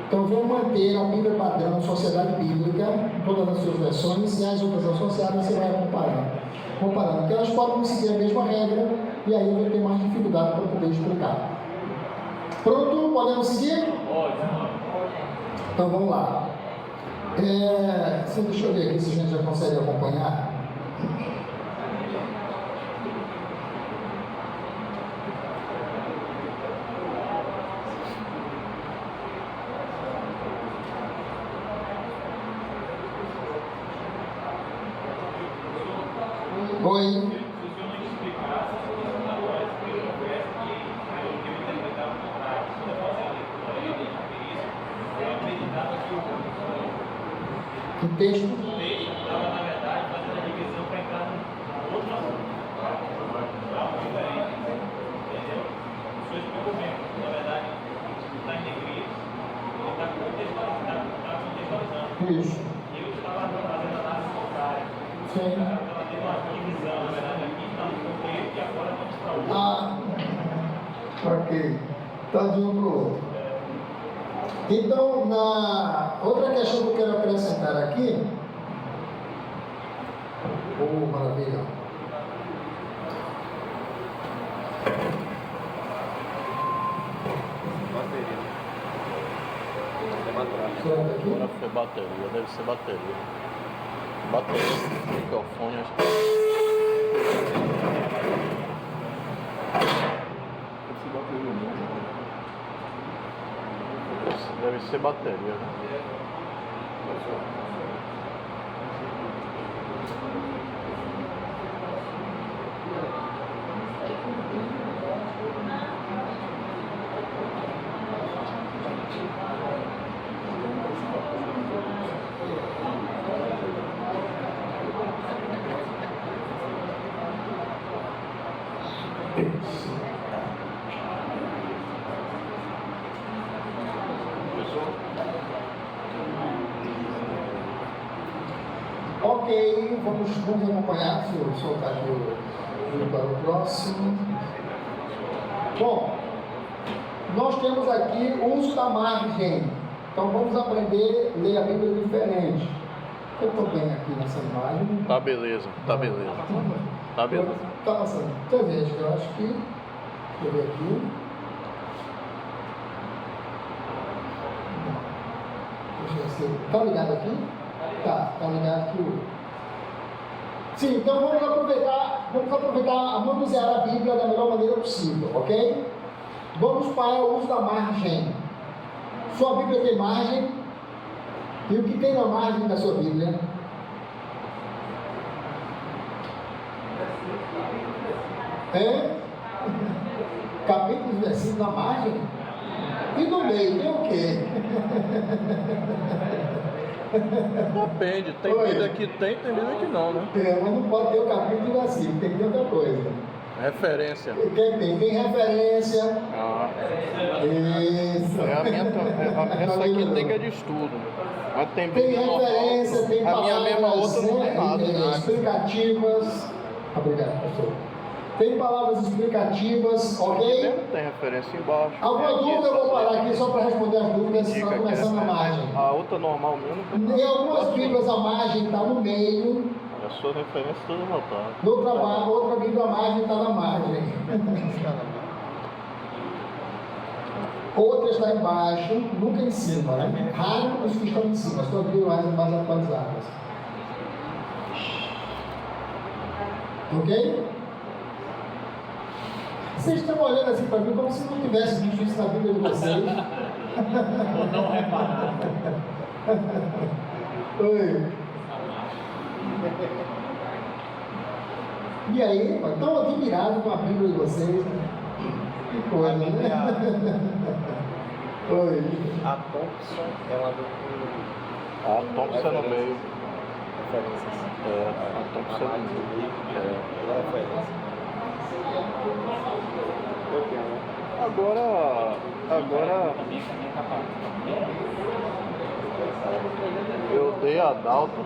Então eu vou manter a Bíblia padrão, sociedade bíblica, todas as suas versões, e as outras associadas você vai comparando, porque elas podem seguir a mesma regra, e aí eu vou ter mais dificuldade para poder explicar. Pronto? Podemos seguir? Então vamos lá. Deixa eu ver aqui se a gente já consegue acompanhar. Oi. O texto. Na verdade, fazendo a divisão para entrar no outro assunto. Algo diferente. Entendeu? O senhor explicou mesmo. Na verdade, está em negrito, ele está contextualizando. Isso. E eu estava fazendo análise contrária. Ok. Tá de um para o outro. Então, na outra questão que eu quero acrescentar aqui. Oh, maravilha. Bateria. Tem matraca. Pronto aqui. Agora foi bateria, deve ser bateria. Bateria, microfone, acho que. Deve ser bateria, né? Ok, vamos acompanhar, se eu soltar aqui o para o próximo. Bom, nós temos aqui o uso da margem. Então vamos aprender a ler a Bíblia diferente. Eu estou bem aqui nessa imagem. Tá beleza, tá beleza. Tá beleza. Tá passando. Então veja, eu acho que. Deixa eu ver aqui. Deixa eu ver se. Tá ligado aqui? Tá ligado aqui. Sim, então vamos aproveitar, manusear a Bíblia da melhor maneira possível, ok? Vamos para o uso da margem. Sua Bíblia tem margem? E o que tem na margem da sua Bíblia? Capítulos, versículos na margem? E no meio tem o quê? Depende, tem Oi. Bíblia que tem Bíblia que não, né? Mas não pode ter o capítulo e versículo, tem que ter outra coisa. Referência. Tem referência. Ah, Isso. Essa aqui tem que é de estudo. Mas tem Tem Bíblia normal. referência, tem A minha mesma palavras outra não tem nada. explicativas. Obrigado, pastor. Tem palavras explicativas, ok? Mesmo tem referência embaixo. Alguma dúvida eu vou parar aqui só para responder as dúvidas, Dica está que começando a margem. A outra normal mesmo. Em algumas Bíblias a margem está no meio, A sua referência toda anotada. outra Bíblia a margem está na margem. Outra está embaixo, nunca em cima, né? Raro os que estão em cima, estou aqui mais atualizadas. Ok? Vocês estão olhando assim para mim como se não tivesse visto isso na Bíblia de vocês. Ou não reparar. Oi. E aí, tão admirado com a Bíblia de vocês. Que coisa, né? Oi. A Thompson, ela não tem A Thompson no meio. referências. A Thompson no meio. Referência. Agora eu dei a Dalton,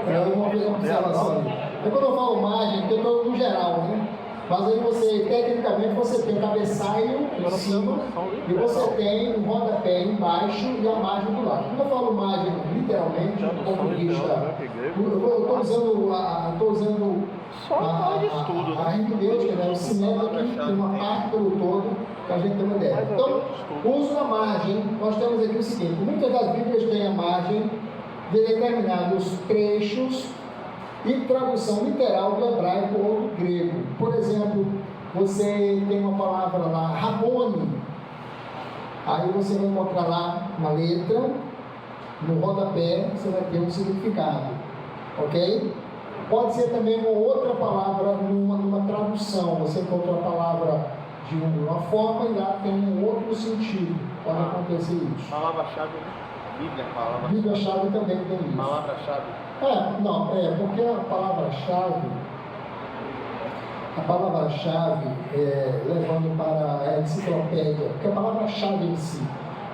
Eu vou fazer uma observação ali. É quando eu falo margem, porque eu estou no geral, né? Mas aí você, tecnicamente, você tem o cabeçaio em cima e você tem o rodapé embaixo e a margem do lado. Quando eu falo margem, literalmente, do ponto de vista... Eu estou usando só de estudo, a hermenêutica, né? O cinema que tem uma parte pelo todo, para a gente ter uma ideia. Então, o uso da margem, nós temos aqui o seguinte: muitas das Bíblias têm a margem de determinados trechos e tradução literal do hebraico ou do grego. Por exemplo, você tem uma palavra lá, Rabone, aí você vai encontrar lá uma letra, no rodapé você vai ter um significado, ok? Pode ser também uma outra palavra numa tradução, você encontra a palavra de uma forma e lá tem um outro sentido, pode acontecer isso. Palavra-chave, né? Bíblia, palavra-chave. Bíblia-chave também tem isso. Palavra-chave. Porque a palavra-chave, levando para a enciclopédia, porque a palavra-chave em si,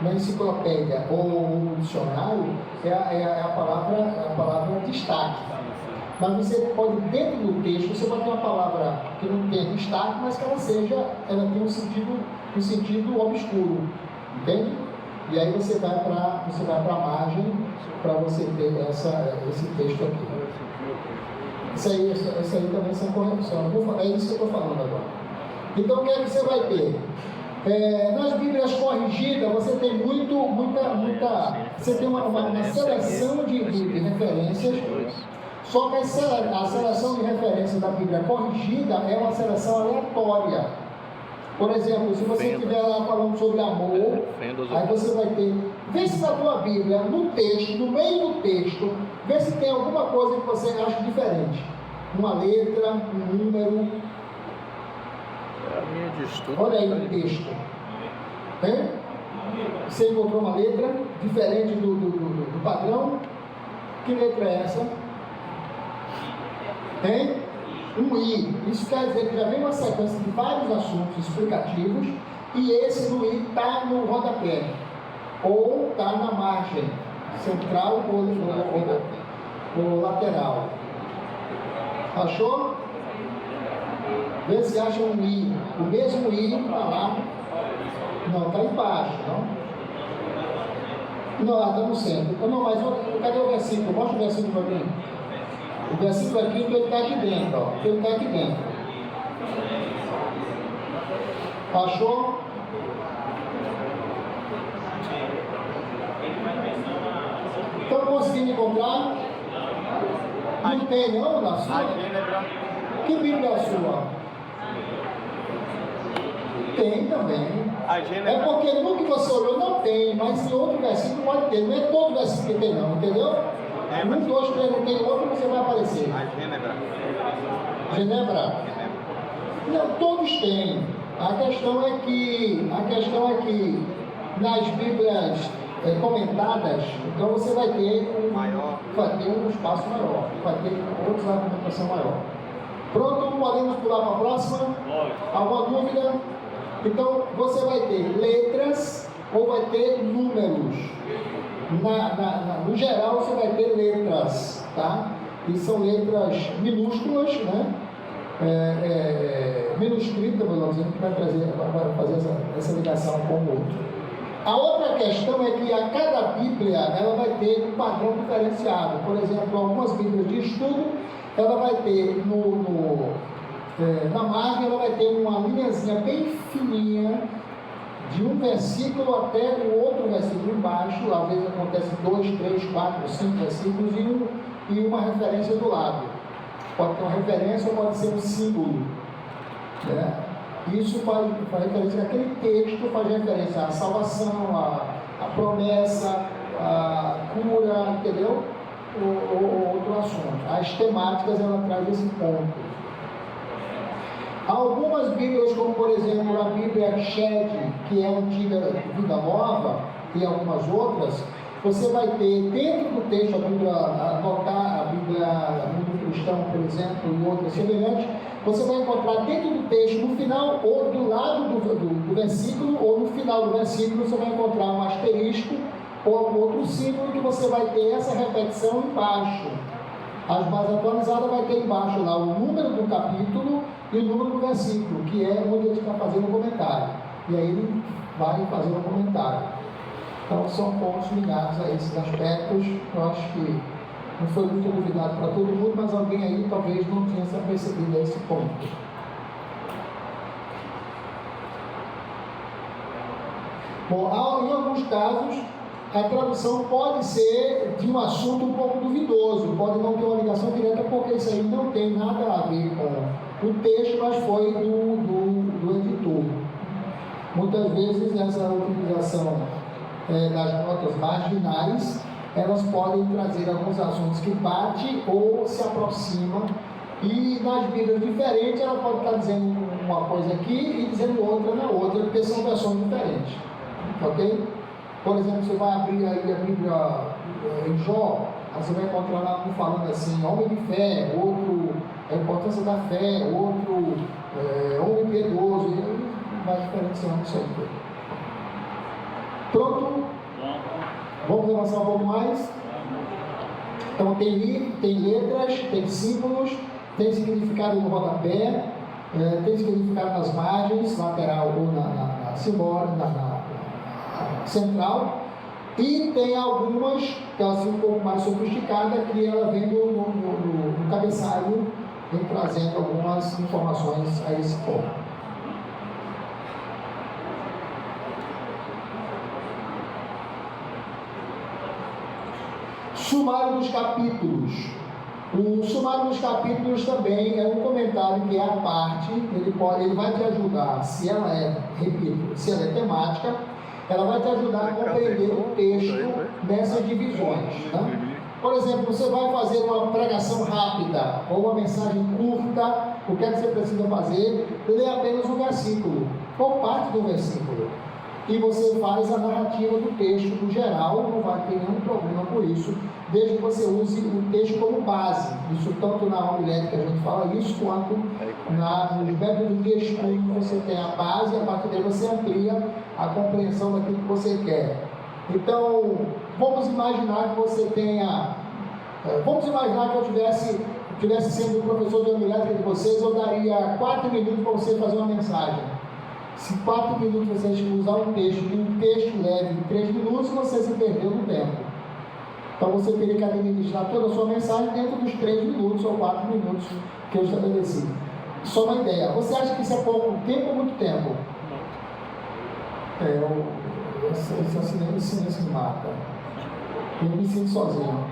na enciclopédia ou no dicionário, é a palavra destaque. Mas você pode, dentro do texto, você pode ter uma palavra que não tem destaque, mas que ela tem um sentido obscuro, entende? E aí você vai para a margem para você ter esse texto aqui. Isso aí também são correções. É isso que eu estou falando agora. Então, o que é que você vai ter? Nas Bíblias corrigidas, você tem você tem uma seleção de referências. Só que a seleção de referências da Bíblia corrigida é uma seleção aleatória. Por exemplo, se você estiver lá falando sobre amor, aí você vai ter, vê se na tua Bíblia, no texto, no meio do texto, vê se tem alguma coisa que você acha diferente. Uma letra, um número. É a minha de estudo. Olha aí no texto. Hein? Você encontrou uma letra diferente do padrão? Que letra é essa? Tem um I. Isso quer dizer que já vem uma sequência de vários assuntos explicativos e esse do I está no rodapé ou está na margem central ou lateral. Achou? Vê se acha um I. O mesmo I está lá. Não, está embaixo, não? Não, está no centro. Não, mas cadê o versículo? Mostra o versículo para mim. O versículo aqui, então ele está aqui dentro, ó. Ele está aqui dentro. Achou? Estão conseguindo encontrar? Não tem não na sua? Que Bíblia é a sua? Tem também. É porque no que você olhou não tem, mas em outro versículo pode ter. Não é todo versículo que tem não, entendeu? Um, dois, três, não tem outro, você vai aparecer. Genebra. Não, todos têm. A questão é que nas Bíblias comentadas, então você vai ter um espaço maior, vai ter outra argumentação maior. Pronto, podemos pular para a próxima? Alguma dúvida? Então você vai ter letras ou vai ter números. No geral você vai ter letras, tá? E são letras minúsculas, né? Minuscrita, vamos dizer, que vai fazer essa ligação com o outro. A outra questão é que a cada Bíblia ela vai ter um padrão diferenciado. Por exemplo, algumas Bíblias de estudo, ela vai ter na margem ela vai ter uma linhazinha bem fininha de um versículo até o outro versículo embaixo. Às vezes acontece 2, 3, 4, 5 versículos e uma referência do lado. Pode ter uma referência ou pode ser um símbolo, né? Isso faz referência, aquele texto faz referência à salvação, à promessa, à cura, entendeu? Ou outro assunto. As temáticas, ela traz esse ponto. Algumas Bíblias, como por exemplo a Bíblia Shed, que é a antiga Vida Nova, e algumas outras, você vai ter dentro do texto a Bíblia anotar, a Bíblia Mundo Cristão, por exemplo, e outras semelhantes, você vai encontrar dentro do texto, no final, ou do lado do versículo, ou no final do versículo, você vai encontrar um asterisco ou algum outro símbolo que você vai ter essa repetição embaixo. As mais atualizadas vai ter embaixo lá o número do capítulo e o número do versículo, que é onde ele está fazendo o comentário. E aí ele vai fazendo o comentário. Então são pontos ligados a esses aspectos. Eu acho que não foi muito novidade para todo mundo, mas alguém aí talvez não tenha se apercebido a esse ponto. Bom, em alguns casos, a tradução pode ser de um assunto um pouco duvidoso, pode não ter uma ligação direta, porque isso aí não tem nada a ver com o texto, mas foi do editor. Muitas vezes essa utilização das notas marginais, elas podem trazer alguns assuntos que batem ou se aproximam, e nas Bíblias diferentes ela pode estar dizendo uma coisa aqui e dizendo outra na outra, porque são versões diferentes, ok? Por exemplo, você vai abrir aí a Bíblia em Jó, aí você vai encontrar lá um falando assim, homem de fé, outro, a importância da fé, outro, homem piedoso, e vai diferenciando isso aí. Pronto? Vamos avançar um pouco mais? Então tem letras, tem símbolos, tem significado no rodapé, tem significado nas margens, lateral ou na central, e tem algumas, que ela um pouco mais sofisticada, que ela vem no cabeçalho, vem trazendo algumas informações a esse ponto. Sumário dos capítulos. O sumário dos capítulos também é um comentário que é à parte, ele vai te ajudar, se ela é temática, ela vai te ajudar a compreender o texto nessas divisões. Né? Por exemplo, você vai fazer uma pregação rápida ou uma mensagem curta, o que é que você precisa fazer? Ler apenas um versículo, ou parte do versículo. E você faz a narrativa do texto no geral, não vai ter nenhum problema por isso, desde que você use o texto como base. Isso tanto na homilética a gente fala isso, quanto nos métodos de estudo, você tem a base, e a partir daí você amplia a compreensão daquilo que você quer. Então, vamos imaginar que você tenha... Vamos imaginar que eu tivesse sendo o professor de homilética de vocês, eu daria 4 minutos para você fazer uma mensagem. Se 4 minutos você usar um texto leve de 3 minutos, você se perdeu no tempo. Então você teria que administrar toda a sua mensagem dentro dos 3 minutos ou 4 minutos que eu estabeleci. Só uma ideia. Você acha que isso é pouco tempo ou muito tempo? Esse silêncio me mata. Eu me sinto sozinho.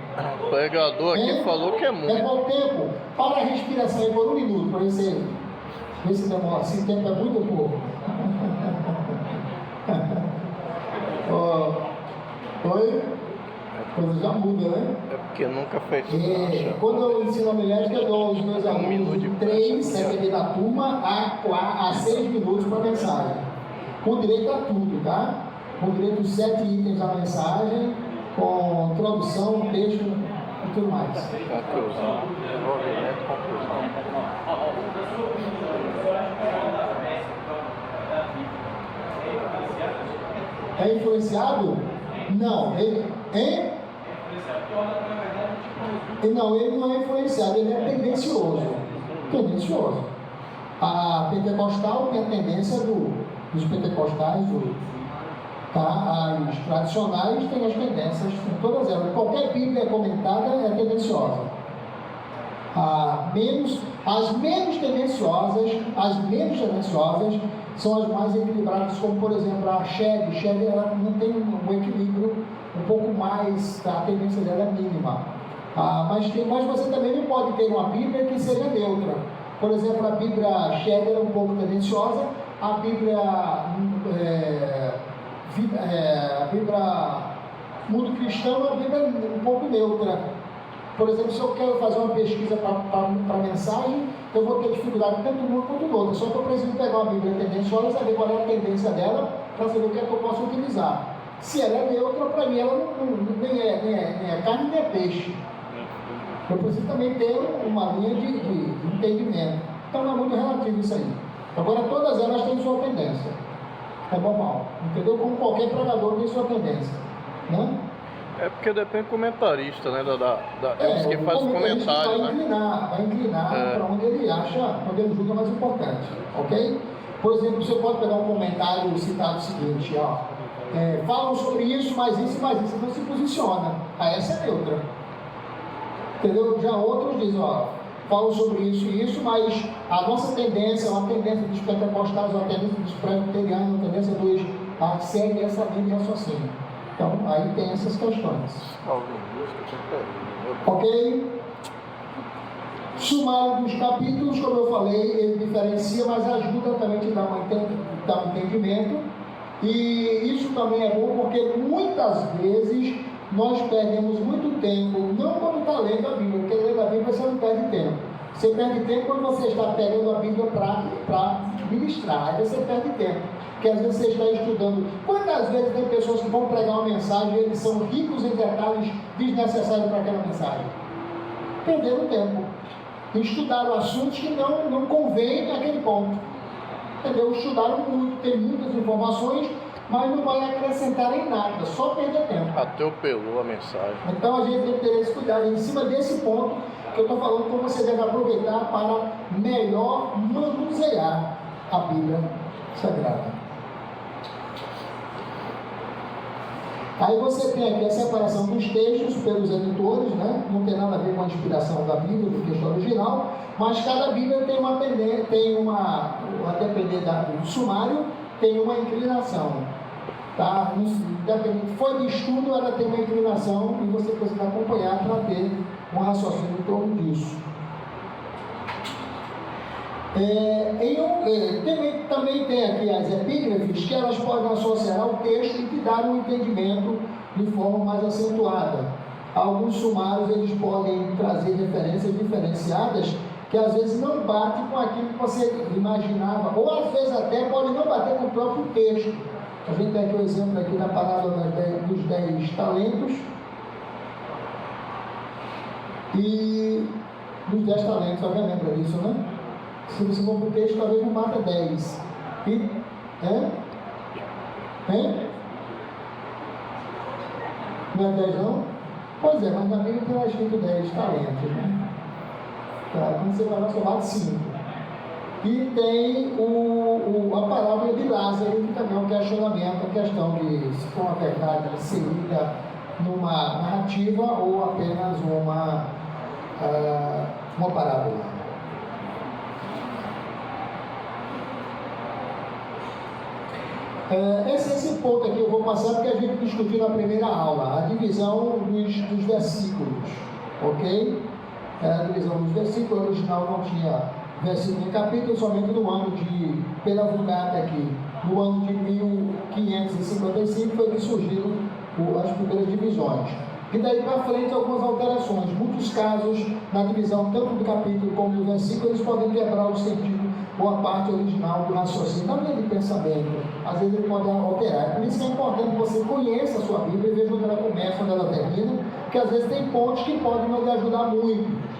O pregador aqui falou que é muito. É pouco tempo. Para a respiração aí por 1 minuto, para você ver se demora. Se tempo é muito ou pouco. Oi? Coisa já muda, né? É porque nunca fez isso. Quando eu ensino a homilética, eu dou aos meus alunos de 3, dependendo da turma, a 6 minutos para a mensagem. Com direito a tudo, tá? Com direito aos 7 itens da mensagem, com introdução, texto e tudo mais. Conclusão. É influenciado? Não. Não, ele não é influenciado, ele é tendencioso. Tendencioso. A pentecostal tem a tendência dos pentecostais, as tradicionais têm as tendências, todas elas. Qualquer Bíblia comentada é tendenciosa. As menos tendenciosas são as mais equilibradas, como por exemplo a Shed. Shed ela não tem um equilíbrio um pouco mais, a tendência dela é mínima. Mas você também não pode ter uma Bíblia que seja neutra. Por exemplo, a Bíblia Shed é um pouco tendenciosa, a Bíblia Mundo Cristão é uma Bíblia um pouco neutra. Por exemplo, se eu quero fazer uma pesquisa para mensagem, eu vou ter dificuldade tanto num quanto no outro. Só que eu preciso pegar uma Bíblia tendenciosa e saber qual é a tendência dela, para saber o que é que eu posso utilizar. Se ela é neutra, para mim ela nem é carne nem é peixe. Eu preciso também ter uma linha de entendimento. Então não é muito relativo isso aí. Agora todas elas têm sua tendência. É normal. Entendeu? Como qualquer pregador tem sua tendência. Né? É porque depende do comentarista, né? Eles que fazem os comentários, vai inclinar para onde ele acha, onde ele julga mais importante, ok? Por exemplo, você pode pegar um comentário citado o seguinte, falam sobre isso, mas isso, não se posiciona. Essa é neutra. Entendeu? Já outros dizem, falam sobre isso e isso, mas a nossa tendência, uma tendência dos pentecostais, uma tendência dos presbiterianos, uma tendência dos segue essa linha de raciocínio. Então, aí tem essas questões. Ok? Sumário dos capítulos, como eu falei, ele diferencia, mas ajuda também a te dar um entendimento. E isso também é bom porque muitas vezes nós perdemos muito tempo, não quando está lendo a Bíblia, porque lendo a Bíblia você não perde tempo. Você perde tempo quando você está pegando a Bíblia para ministrar, aí você perde tempo. Porque às vezes você está estudando. Quantas vezes tem pessoas que vão pregar uma mensagem e eles são ricos em detalhes desnecessários para aquela mensagem? Perderam tempo. Estudaram assuntos que não convêm naquele ponto. Entendeu? Estudaram muito, tem muitas informações, mas não vai acrescentar em nada, só perder tempo. Atropelou a mensagem. Então a gente tem que ter esse cuidado em cima desse ponto que eu estou falando, como você deve aproveitar para melhor manusear a Bíblia Sagrada. Aí você tem aqui a separação dos textos pelos editores, né? Não tem nada a ver com a inspiração da Bíblia, do texto original, mas cada Bíblia tem a depender do sumário, tem uma inclinação. Tá? Foi de estudo, ela tem uma inclinação e você precisa acompanhar para ter um raciocínio em torno disso. Também tem aqui as epígrafes, que elas podem associar ao texto e te dar um entendimento de forma mais acentuada. Alguns sumários eles podem trazer referências diferenciadas que às vezes não batem com aquilo que você imaginava, ou às vezes até pode não bater com o próprio texto. A gente tem aqui o exemplo aqui da parábola dos 10 talentos e dos 10 talentos, alguém lembra disso, né? Se você for para o texto, talvez não bata 10. Não é 10 não? Pois é, mas na Bíblia tem escrito 10 talentos, né? Tá, quando você vai lá, só bate 5. E tem a parábola de Lázaro, que também é um questionamento, a questão de se for uma verdade inserida numa narrativa ou apenas uma parábola. Esse ponto aqui eu vou passar porque a gente discutiu na primeira aula, a divisão dos versículos, ok? A divisão dos versículos, o original não tinha versículo em capítulo, somente no ano de, pela Vulgata aqui, no ano de 1555 foi que surgiram as primeiras divisões. E daí para frente algumas alterações. Muitos casos, na divisão tanto do capítulo como do versículo, eles podem quebrar o sentido ou a parte original do raciocínio, na linha de pensamento. Às vezes ele pode alterar. Por isso que é importante que você conheça a sua Bíblia e veja onde ela começa, onde ela termina, porque às vezes tem pontos que podem não lhe ajudar muito.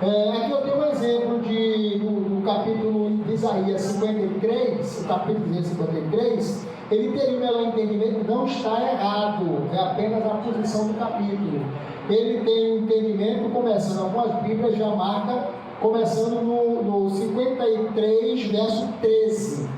Aqui eu tenho um exemplo do capítulo de Isaías 53, o capítulo de 53, ele teria um melhor entendimento, não está errado, é apenas a posição do capítulo. Ele tem um entendimento, começando, algumas Bíblias já marcam, começando no 53, verso 13.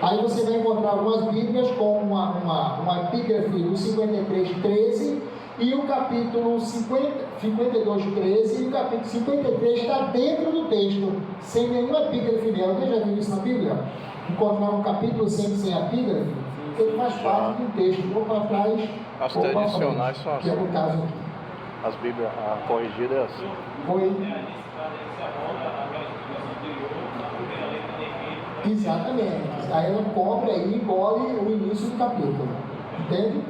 Aí você vai encontrar algumas Bíblias com uma epígrafe do 53, 13, e o capítulo 52, 13, e o capítulo 53 está dentro do texto, sem nenhuma epígrafe nela. Alguém já viu isso na Bíblia? Encontrar um capítulo sempre sem epígrafe? Ele faz parte do texto, vou para trás. As tradicionais são assim. Que é o caso aqui. As Bíblias, a corrigida é assim. Foi. Exatamente. Aí ela cobre aí, engole o início do capítulo. Entende?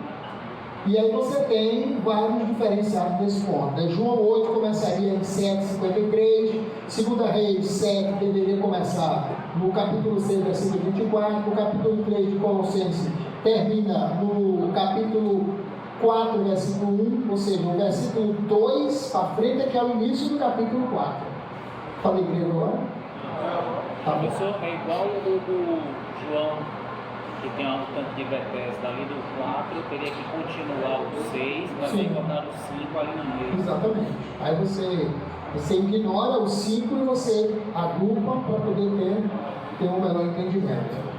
E aí você tem vários diferenciados nesse ponto. João 8 começaria em 7:53, 2 Reis 7 deveria começar no capítulo 6, versículo 24, o capítulo 3 de Colossenses termina no capítulo 4, versículo 1, ou seja, o versículo 2 para frente, que é o início do capítulo 4. Falei grego agora? Tá bom. Professor, é igual o João, que tem um tanto de Bethesda ali do 4, teria que continuar o 6 para ter encontrado o 5 ali no meio. Exatamente. Aí você ignora o 5 e você agrupa para poder ter um melhor entendimento.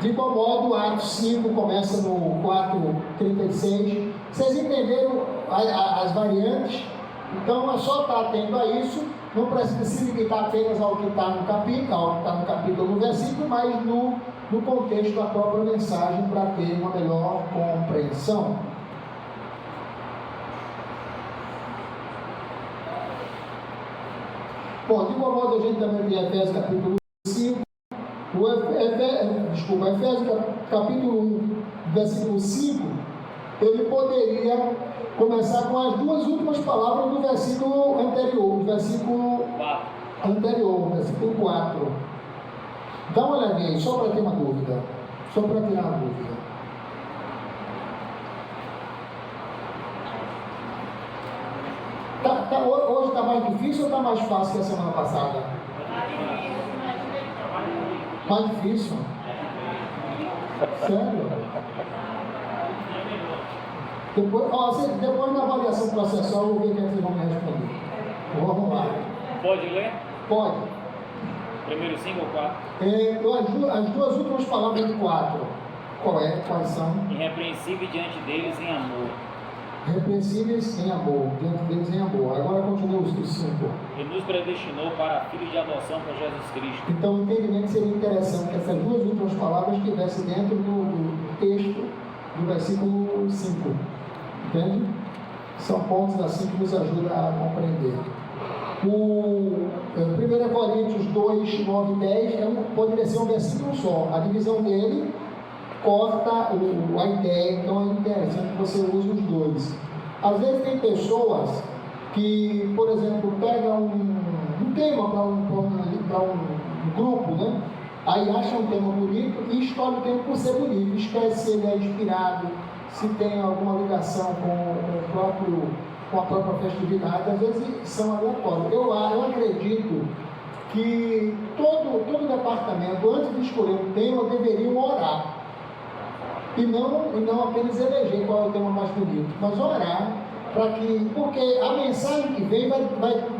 De igual modo, Atos 5 começa no 4:36. Vocês entenderam as variantes? Então é só estar atento a isso. Não precisa se limitar apenas ao que está no capítulo, no versículo, mas no contexto da própria mensagem para ter uma melhor compreensão. Bom, de igual modo a gente também tem Efésios capítulo 5, Efésios capítulo 1, versículo 5, ele poderia começar com as duas últimas palavras do versículo anterior, versículo 4. Dá uma olhadinha aí, só para ter uma dúvida, só para tirar uma dúvida. Hoje está mais difícil ou está mais fácil que a semana passada? Mais difícil. Sério? Depois na avaliação processual eu vou ver o que vocês vão me responder. Vamos lá. Pode ler? Pode. Primeiro 5 ou 4? As duas últimas palavras do 4. Quais são? Irrepreensível diante deles em amor. Repreensíveis em amor, diante deles em amor. Agora continua os 5. E nos predestinou para filhos de adoção por Jesus Cristo. Então o entendimento seria interessante que essas duas últimas palavras estivessem dentro do texto do versículo 5. Entende? São pontos assim que nos ajudam a compreender. O 1 Coríntios 2, 9 e 10 poderia ser um versículo só. A divisão dele corta a ideia, então é interessante que você use os dois. Às vezes tem pessoas que, por exemplo, pegam um tema para um grupo, né? Aí acham um tema bonito e escolhe o tema por ser bonito, esquece se ele é inspirado, se tem alguma ligação com a própria festividade. Às vezes são aleatórios. Eu acredito que todo departamento, antes de escolher um tema, deveriam orar. E não apenas eleger qual é o tema mais bonito, mas orar para que, porque a mensagem que vem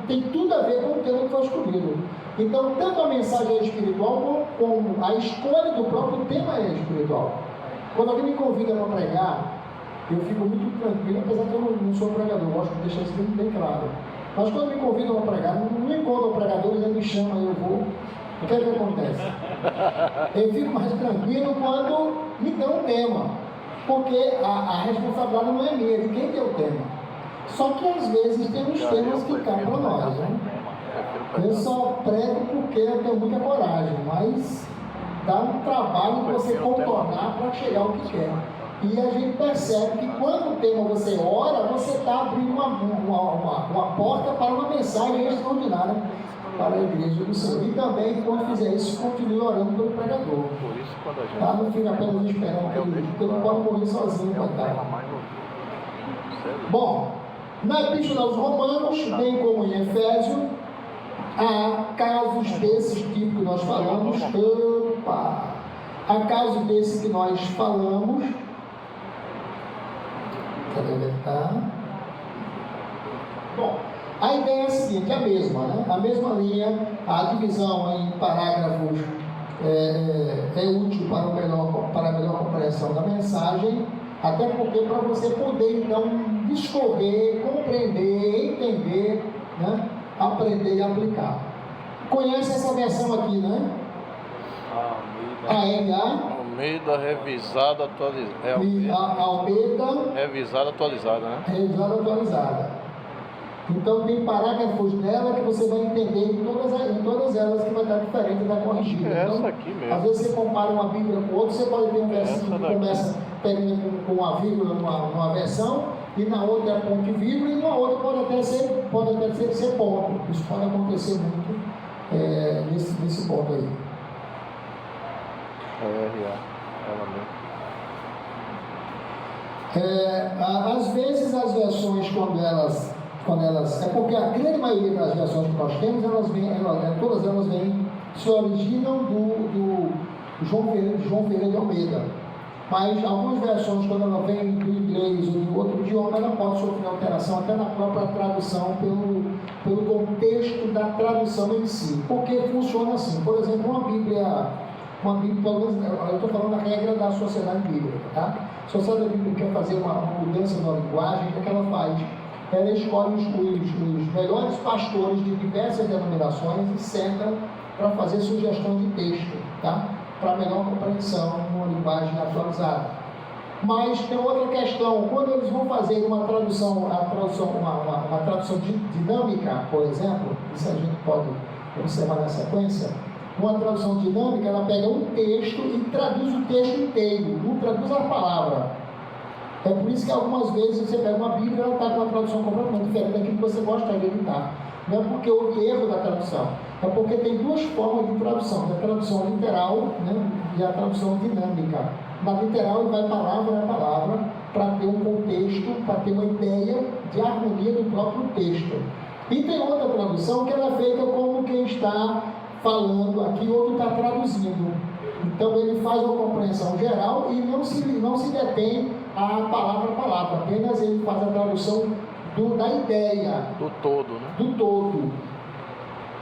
tem tudo a ver com o tema que foi escolhido. Então, tanto a mensagem é espiritual, como a escolha do próprio tema é espiritual. Quando alguém me convida para pregar, eu fico muito tranquilo, apesar que eu não sou pregador, eu gosto de deixar isso bem claro. Mas quando me convidam para pregar, não encontro pregadores, eles me chamam, eu vou. O que é que acontece? Eu fico mais tranquilo quando me dão um tema, porque a responsabilidade não é minha, de quem tem o tema. Só que às vezes tem uns temas que caem para nós, né? Eu só prego porque eu tenho muita coragem, mas dá um trabalho de você contornar para chegar ao que quer. E a gente percebe que quando o tema você ora, você está abrindo uma porta para uma mensagem extraordinária para a igreja do Senhor. E também, quando fizer isso, continue orando pelo pregador. Tá? Não fica apenas esperando que ele, porque não pode morrer sozinho, coitado. Bom, na Epístola aos Romanos, bem como em Efésio, há casos desses tipo que nós falamos. Há casos desses que nós falamos. Bom, a ideia é a seguinte, a mesma, né? A mesma linha, a divisão em parágrafos é útil para a melhor compreensão da mensagem, até porque para você poder então discorrer, compreender, entender, né? Aprender e aplicar. Conhece essa versão aqui, né? AMA. Almeida revisada atualizada. Almeida revisada atualizada, né? Revisada atualizada. Então tem parágrafos nela que você vai entender em todas elas que vai estar diferente da corrigida. É essa então, aqui mesmo. Às vezes você compara uma Bíblia com outra, você pode ter um versículo que começa termina com uma vírgula numa versão e na outra é ponto e vírgula, e na outra pode até ser ponto. Isso pode acontecer muito nesse ponto aí. Às vezes as versões quando elas é porque a grande maioria das versões que nós temos, todas elas se originam do João Ferreira de Almeida. Mas algumas versões, quando ela vem do inglês ou de outro idioma, ela pode sofrer alteração até na própria tradução, pelo contexto da tradução em si. Porque funciona assim. Por exemplo, uma Bíblia, pelo menos, eu estou falando da regra da sociedade bíblica, tá? A sociedade bíblica quer fazer uma mudança na linguagem, o que ela faz? Ela escolhe os melhores pastores de diversas denominações e sentam para fazer sugestão de texto, tá? Para melhor compreensão numa linguagem atualizada. Mas tem outra questão, quando eles vão fazer uma tradução dinâmica, por exemplo, isso a gente pode observar na sequência, uma tradução dinâmica, ela pega um texto e traduz o texto inteiro, não traduz a palavra. É por isso que algumas vezes você pega uma Bíblia e ela está com uma tradução completamente diferente daquilo que você gostaria de editar. Não é porque houve erro da tradução, é porque tem duas formas de tradução, a tradução literal, né, e a tradução dinâmica. Na literal ele vai palavra a palavra para ter um contexto, para ter uma ideia de harmonia do próprio texto. E tem outra tradução que ela é feita como quem está falando aqui, outro está traduzindo. Então ele faz uma compreensão geral e não se detém a palavra a palavra, apenas ele faz a tradução da ideia. Do todo, né? Do todo.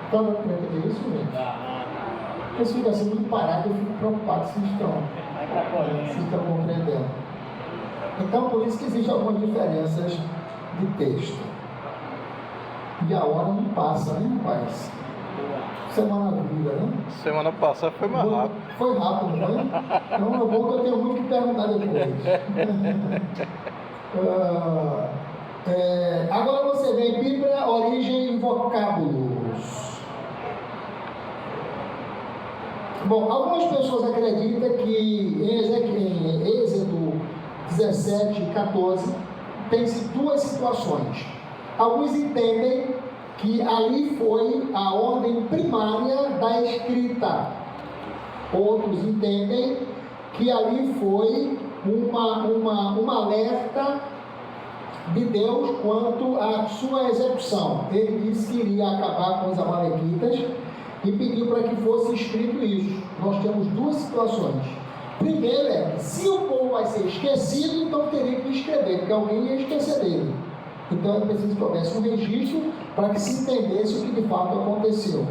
Então, para entender isso mesmo. Eles ficam assim muito parados, eu fico preocupado se estão compreendendo. Então, por isso que existem algumas diferenças de texto. E a hora não passa, né, rapaz? Semana vida, né? Semana passada foi mais rápido. Foi rápido, né? Então é bom que eu tenho muito que perguntar depois. Agora você vê Bíblia, origem e vocábulos. Bom, algumas pessoas acreditam que em Êxodo 17 e 14 tem-se duas situações. Alguns entendem que ali foi a ordem primária da escrita. Outros entendem que ali foi um alerta de Deus quanto à sua execução. Ele disse que iria acabar com os amalequitas e pediu para que fosse escrito isso. Nós temos duas situações. Primeiro é que se o povo vai ser esquecido, então teria que escrever, porque alguém ia esquecer dele. Então é preciso que houvesse um registro para que se entendesse o que de fato aconteceu.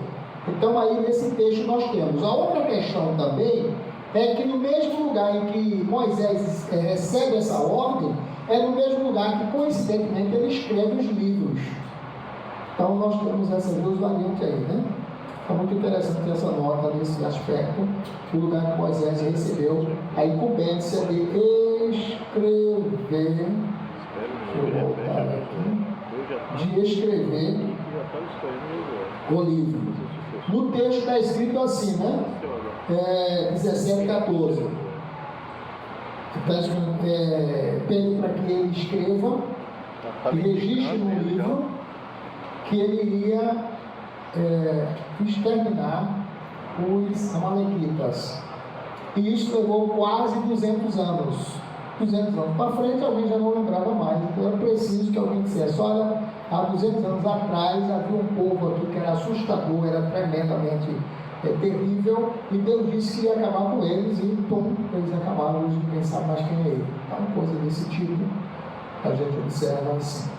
Então aí nesse texto nós temos. A outra questão também é que no mesmo lugar em que Moisés recebe essa ordem, é no mesmo lugar que coincidentemente ele escreve os livros. Então nós temos essas duas variantes aí, né? É muito interessante essa nota nesse aspecto, o lugar que Moisés recebeu a incumbência de escrever. Deixa eu voltar aqui. De escrever o livro. No texto está escrito assim, né? 17, 14. Está escrito, pede para que ele escreva e registre no livro que ele iria exterminar os amalequitas. E isso levou quase 200 anos. 200 anos para frente, alguém já não lembrava mais. Então era preciso que alguém dissesse: olha, há 200 anos atrás havia um povo aqui que era assustador, era tremendamente terrível, e Deus disse que ia acabar com eles, e então eles acabaram, hoje ninguém sabe mais quem é ele. Então, coisa desse tipo, a gente observa assim.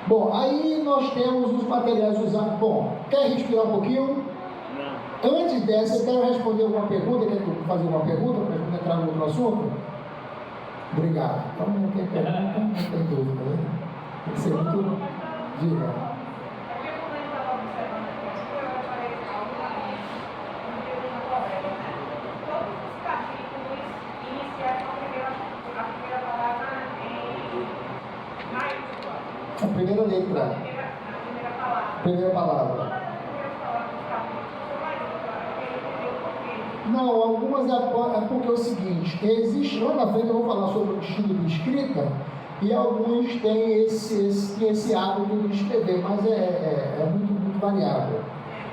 Bom, aí nós temos os materiais usados. Bom, quer respirar um pouquinho? Não. Antes dessa, eu quero responder alguma pergunta. Quer fazer uma pergunta para a gente entrar no outro assunto? Obrigado. Então, não tem pergunta, não tem dúvida, né? Tem que ser muito. Diga. A primeira letra. Primeira palavra. Não, algumas é porque é o seguinte, existe, lá na frente eu vou falar sobre o estilo de escrita, e alguns têm esse hábito de escrever, mas é muito variável.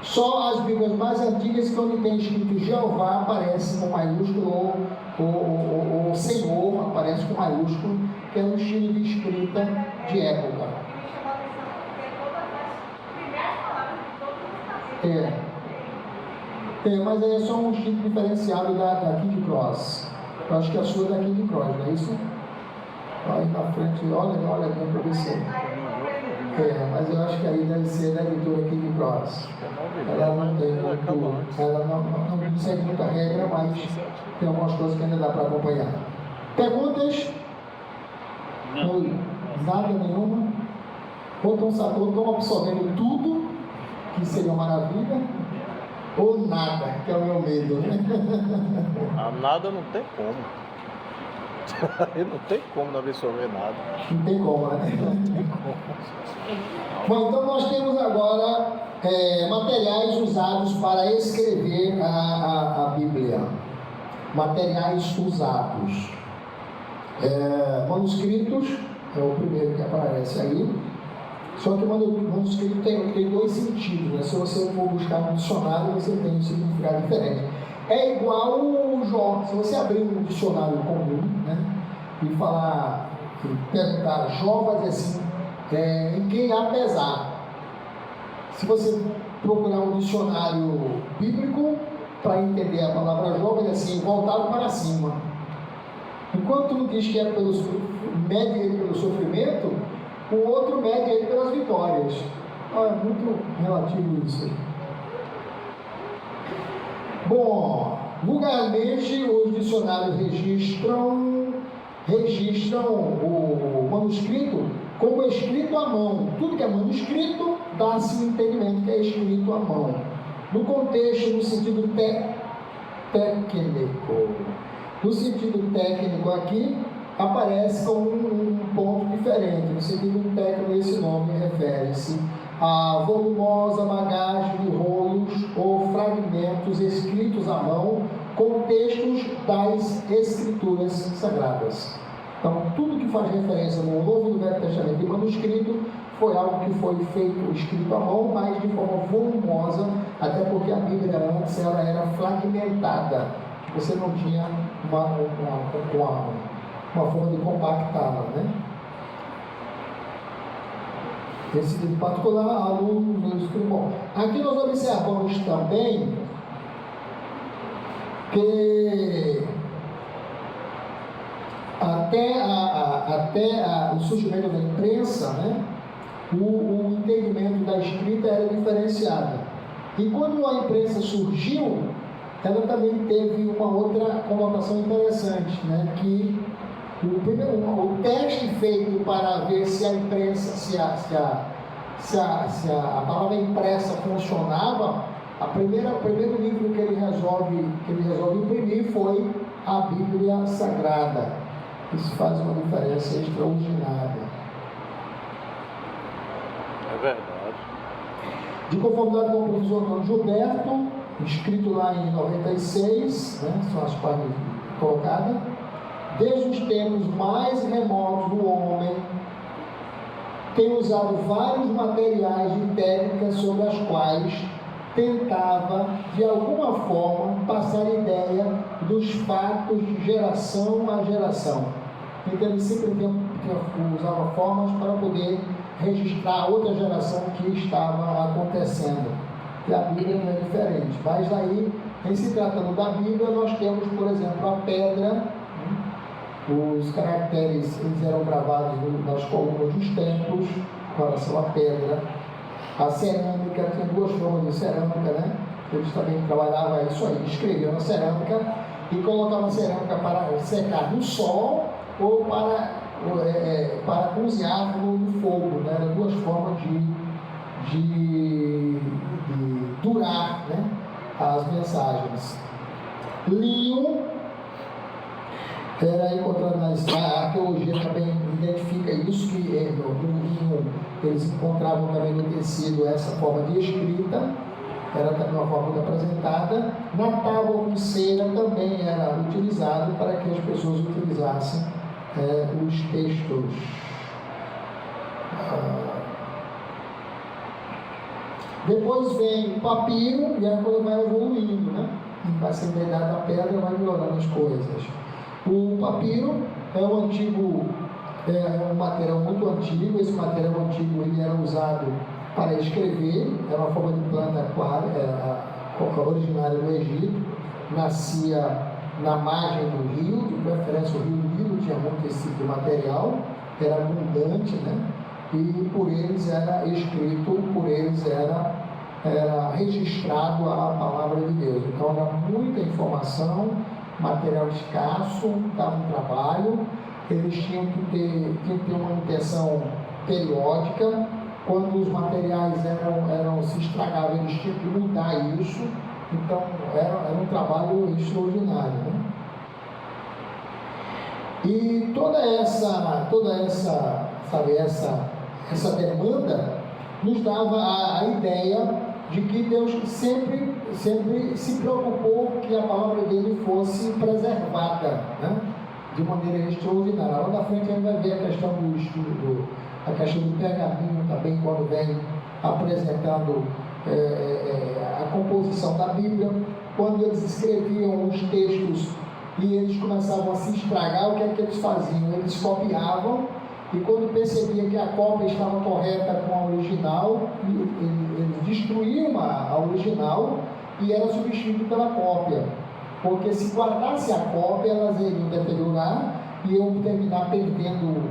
Só as Bíblias mais antigas, quando tem escrito Jeová, aparece com maiúsculo, ou Senhor aparece com maiúsculo, que é um estilo de escrita de época. Mas aí é só um estilo diferenciado da King Cross. Eu acho que a sua é da King Cross, não é isso? Aí na frente, olha bem para você. Mas eu acho que aí deve ser da editora King Cross. Ela não tem muito, ela não segue muita regra, mas tem algumas coisas que ainda dá para acompanhar. Perguntas? Não. Nada nenhuma? Ou estão absorvendo tudo, que seria uma maravilha, ou nada, que é o meu medo, né? Nada não tem como. Não tem como não absorver nada. Não tem como, né? Bom, então nós temos agora materiais usados para escrever a Bíblia. Materiais usados. Manuscritos, é o primeiro que aparece aí. Só que o manuscrito tem dois sentidos, né? Se você for buscar no dicionário, você tem um significado diferente. É igual o Jó. Se você abrir um dicionário comum, né, e perguntar, Jó vai dizer assim, em quem há pesar. Se você procurar um dicionário bíblico para entender a palavra jogo, ele assim, voltado para cima. Enquanto um diz que mede ele pelo sofrimento, o outro mede ele pelas vitórias. É muito relativo isso. Bom, vulgarmente os dicionários registram o manuscrito como escrito à mão. Tudo que é manuscrito dá-se um entendimento que é escrito à mão. No contexto, no sentido técnico. No sentido técnico aqui, aparece com um ponto diferente. No sentido técnico, esse nome refere-se a volumosa bagagem de rolos ou fragmentos escritos à mão com textos das Escrituras Sagradas. Então, tudo que faz referência no Novo e no Velho Testamento e manuscrito foi algo que foi feito, escrito à mão, mas de forma volumosa, até porque a Bíblia antes ela era fragmentada. Você não tinha uma forma de compactá-la, né? Esse livro particular, alunos, bom. Aqui nós observamos também que até o surgimento da imprensa, né, o entendimento da escrita era diferenciado. E quando a imprensa surgiu, ela também teve uma outra conotação interessante, né, que o teste feito para ver se a imprensa, se a palavra impressa funcionava, o primeiro livro que ele resolve imprimir foi a Bíblia Sagrada. Isso faz uma diferença extraordinária. É verdade. De conformidade com o professor Antônio Gilberto, escrito lá em 96, né, são as páginas colocadas, desde os tempos mais remotos do homem, tem usado vários materiais e técnicas sobre as quais tentava, de alguma forma, passar a ideia dos fatos de geração a geração. Então ele sempre usava formas para poder registrar outra geração que estava acontecendo. E a Bíblia não é diferente. Mas aí, em se tratando da Bíblia, nós temos, por exemplo, a pedra. Os caracteres eles eram gravados nas colunas dos templos, com relação à pedra. A cerâmica, tinha duas formas de cerâmica, né? Eles também trabalhavam isso aí, escreviam na cerâmica e colocavam a cerâmica para secar no sol ou para cozinhar no fogo, né? Eram duas formas de durar, né, as mensagens. Linho era encontrado na arqueologia, também identifica isso, que no linho eles encontravam também no tecido essa forma de escrita, era também uma forma muito apresentada. Na tábua com cera também era utilizado para que as pessoas utilizassem os textos. Depois vem o papiro, e a coisa vai evoluindo, né? Vai sendo a idade da pedra, vai melhorando as coisas. O papiro é um material muito antigo. Esse material antigo ele era usado para escrever, era uma forma de planta originária do Egito, nascia na margem do rio, de preferência o rio Nilo tinha muito esse tipo de material, era abundante, né? E por eles era escrito, por eles era registrado a palavra de Deus. Então era muita informação, material escasso, dava um trabalho, eles tinham que ter uma manutenção periódica. Quando os materiais se estragavam, eles tinham que mudar isso. Então era um trabalho extraordinário, né? E toda essa demanda nos dava a ideia de que Deus sempre se preocupou que a palavra dele fosse preservada, né, de maneira extraordinária. Lá na frente a gente vai ver a questão do estudo, a questão do pergaminho também, quando vem apresentando a composição da Bíblia. Quando eles escreviam os textos e eles começavam a se estragar, o que é que eles faziam? Eles copiavam, e quando percebia que a cópia estava correta com a original, eles destruíam a original e era substituído pela cópia. Porque se guardasse a cópia, elas iriam deteriorar e iam terminar perdendo,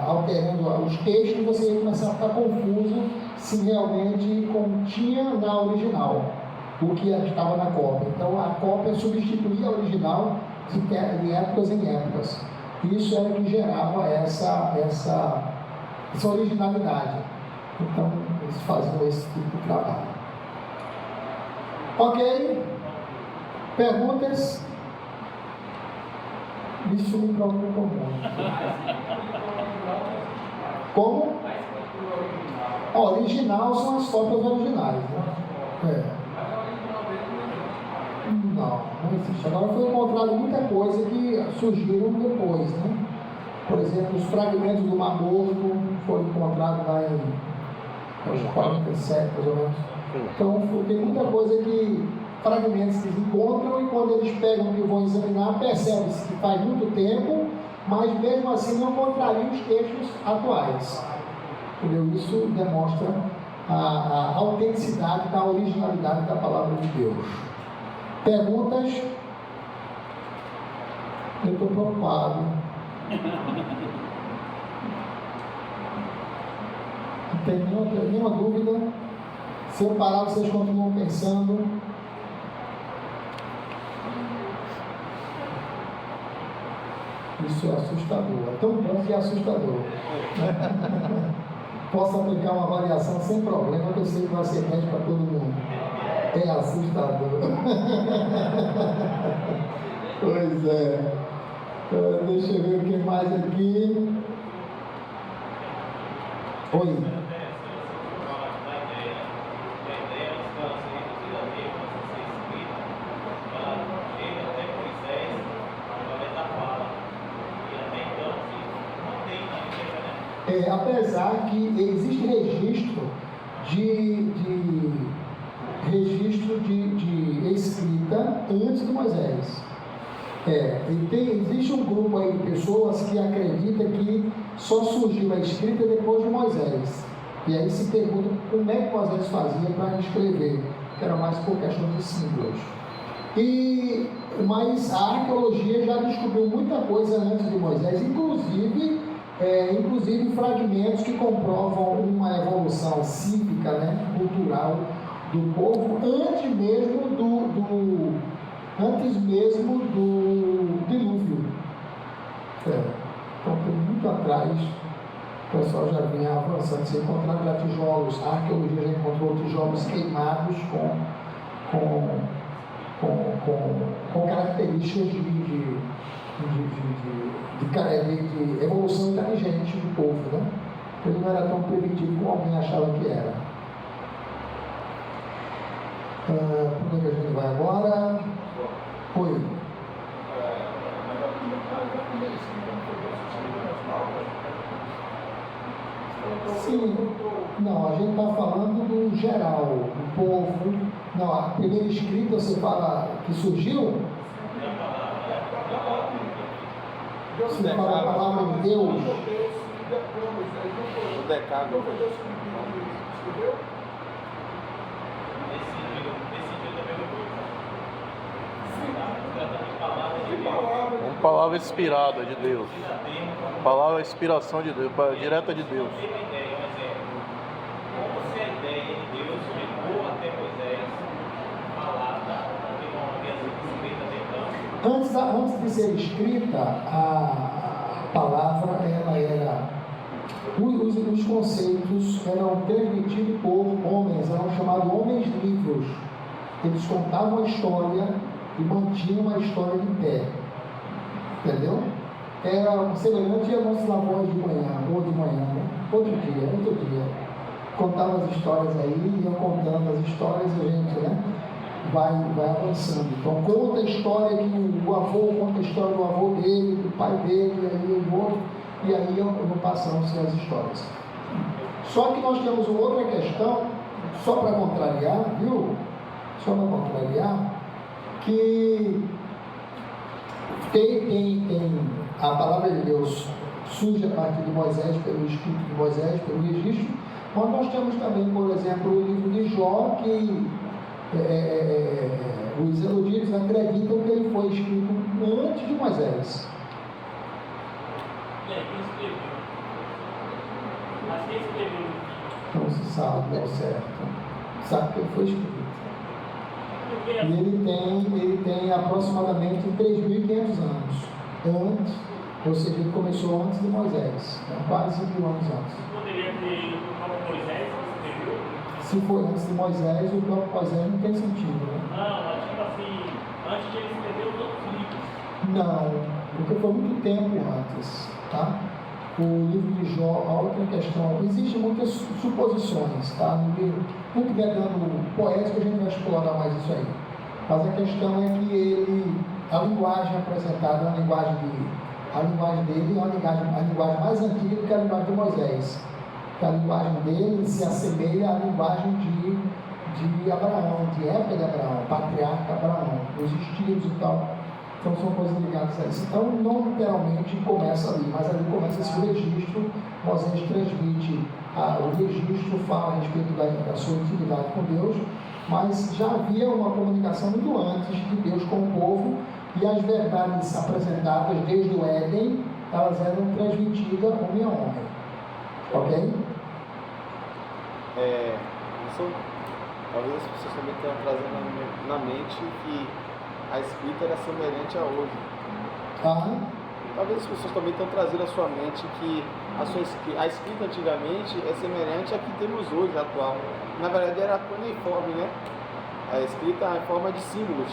alterando os textos, e você ia começar a ficar confuso se realmente continha na original o que estava na cópia. Então a cópia substituía a original de épocas em épocas. Isso era o que gerava essa originalidade. Então eles faziam esse tipo de trabalho. Ok? Perguntas? Isso me preocupa muito. Como? A original são as cópias originais, né? Não existe. Agora foi encontrado muita coisa que surgiram depois, né? Por exemplo, os fragmentos do Mar Morto foram encontrados lá em 47, mais ou menos. Então, tem muita coisa que fragmentos que eles encontram e quando eles pegam e vão examinar, percebe-se que faz muito tempo, mas mesmo assim não encontrariam os textos atuais. Entendeu? Isso demonstra a autenticidade, da originalidade da palavra de Deus. Perguntas? Eu estou preocupado. Não tem nenhuma dúvida? Se eu parar, vocês continuam pensando. Isso é assustador. É tão bom que é assustador. Posso aplicar uma avaliação sem problema, que eu sei que vai ser médio para todo mundo. É assustador. Pois é. Deixa eu ver o que mais aqui. Oi. Apesar que existe registro de escrita antes de Moisés. Existe um grupo aí de pessoas que acredita que só surgiu a escrita depois de Moisés. E aí se pergunta como é que Moisés fazia para escrever, que era mais por questão de símbolos. Mas a arqueologia já descobriu muita coisa antes de Moisés, inclusive fragmentos que comprovam uma evolução cívica, né, cultural do povo antes mesmo do dilúvio. Então, muito atrás, o pessoal já vinha avançando. Se encontrar já tijolos, a arqueologia já encontrou tijolos queimados com características de evolução inteligente do povo, né? Ele não era tão primitivo como alguém achava que era. Por onde a gente vai agora? Oi. Sim, não, a gente está falando do geral, do povo. Não, a primeira escrita você fala que surgiu? Você fala a palavra de Deus. O decálogo. Uma palavra inspirada de Deus. Palavra inspiração de Deus, direta de Deus. Como se a ideia de Deus chegou até Moisés falada, porque não havia sido escrita até então. Antes de ser escrita, a palavra ela era. Os conceitos eram transmitidos por homens, eram chamados homens livros. Eles contavam a história e mantinham a história de pé. Entendeu? Era semelhante a nossa voz de manhã, ou de manhã, né? Outro dia. Contava as histórias aí, iam contando as histórias e a gente, né? Vai avançando. Então conta a história que o avô conta a história do avô dele, do pai dele, e aí o outro, e aí eu vou passando as histórias. Só que nós temos uma outra questão, só para contrariar, viu? Só para contrariar, que tem a palavra de Deus surge a partir de Moisés, pelo escrito de Moisés, pelo registro, Mas nós temos também, por exemplo, o livro de Jó, que os eruditos acreditam que ele foi escrito antes de Moisés. E aí, quem escreveu? Mas quem escreveu? Não se sabe ao certo. Sabe que ele foi escrito. E ele tem aproximadamente 3.500 anos. Antes, ou seja, ele começou antes de Moisés. Então, quase 1.000 anos antes. Poderia ter ido para Moisés, que escreveu? Se foi antes de Moisés, o próprio Moisés não tem sentido, né? Não, mas tipo assim, antes de ele escrever os outros livros. Não, porque foi muito tempo antes, tá? O livro de Jó, a outra questão, existem muitas suposições, tá? No livro, não estiver dando poético, a gente vai explorar mais isso aí. Mas a questão é que a linguagem apresentada, a linguagem dele é a linguagem mais antiga do que a linguagem de Moisés. Que a linguagem dele se assemelha à linguagem de Abraão, de época de Abraão, patriarca Abraão, os estilos e tal. Então são coisas ligadas a isso. Então não literalmente começa ali, mas ali começa esse registro. Moisés transmite o registro, fala a respeito da sua intimidade com Deus, mas já havia uma comunicação muito antes de Deus com o povo, e as verdades apresentadas desde o Éden, elas eram transmitidas homem a homem. Ok? Talvez as pessoas também tenham trazendo na mente que a escrita era semelhante a hoje. Talvez as pessoas também tenham trazido à sua mente que a escrita antigamente é semelhante à que temos hoje, atual. Na verdade era cuneiforme, né? A escrita em forma de símbolos.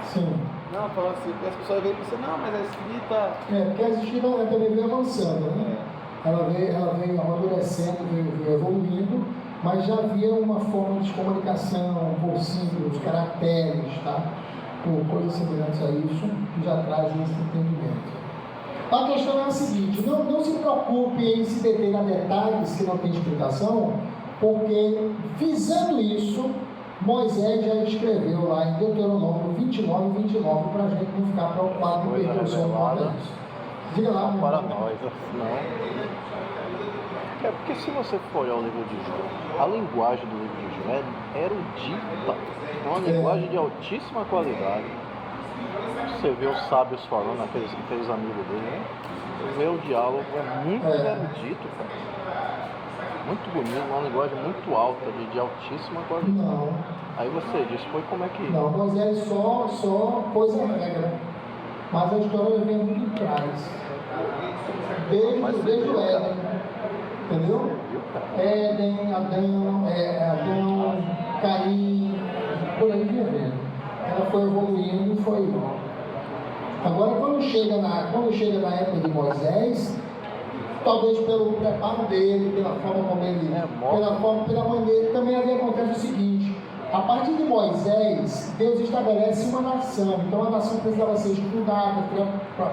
Sim. Não, falando assim, porque as pessoas veem e pensam, não, mas a escrita... Porque a escrita também veio avançando, né? Ela veio amadurecendo, veio evoluindo, mas já havia uma forma de comunicação por símbolos, caracteres, tá? Por coisas semelhantes a isso, que já trazem esse entendimento. A questão é a seguinte: não se preocupe em se deter a detalhes que não tem explicação, porque, visando isso, Moisés já escreveu lá em Deuteronômio 29 e 29, para a gente não ficar preocupado em perder o sono com isso. Diga lá, meu para irmão. nós, não. É porque se você for olhar o livro de Jó, a linguagem do livro de Jó é erudita, é uma linguagem de altíssima qualidade. Você vê os sábios falando, aqueles amigos dele, né? Você vê o diálogo, é muito erudito, cara. Muito bonito, uma linguagem muito alta, de altíssima qualidade. Não. Aí você diz, foi como é que... Não, Moisés só pôs a regra, mas a história vem muito atrás. Desde o Éden, entendeu? Éden, Adão, Caim, por aí vinha vendo. Ela foi evoluindo e foi. Agora, quando chega na época de Moisés, talvez pelo preparo dele, pela forma como ele, pela maneira, também ali acontece o seguinte: a partir de Moisés, Deus estabelece uma nação. Então a nação precisava ser estudada,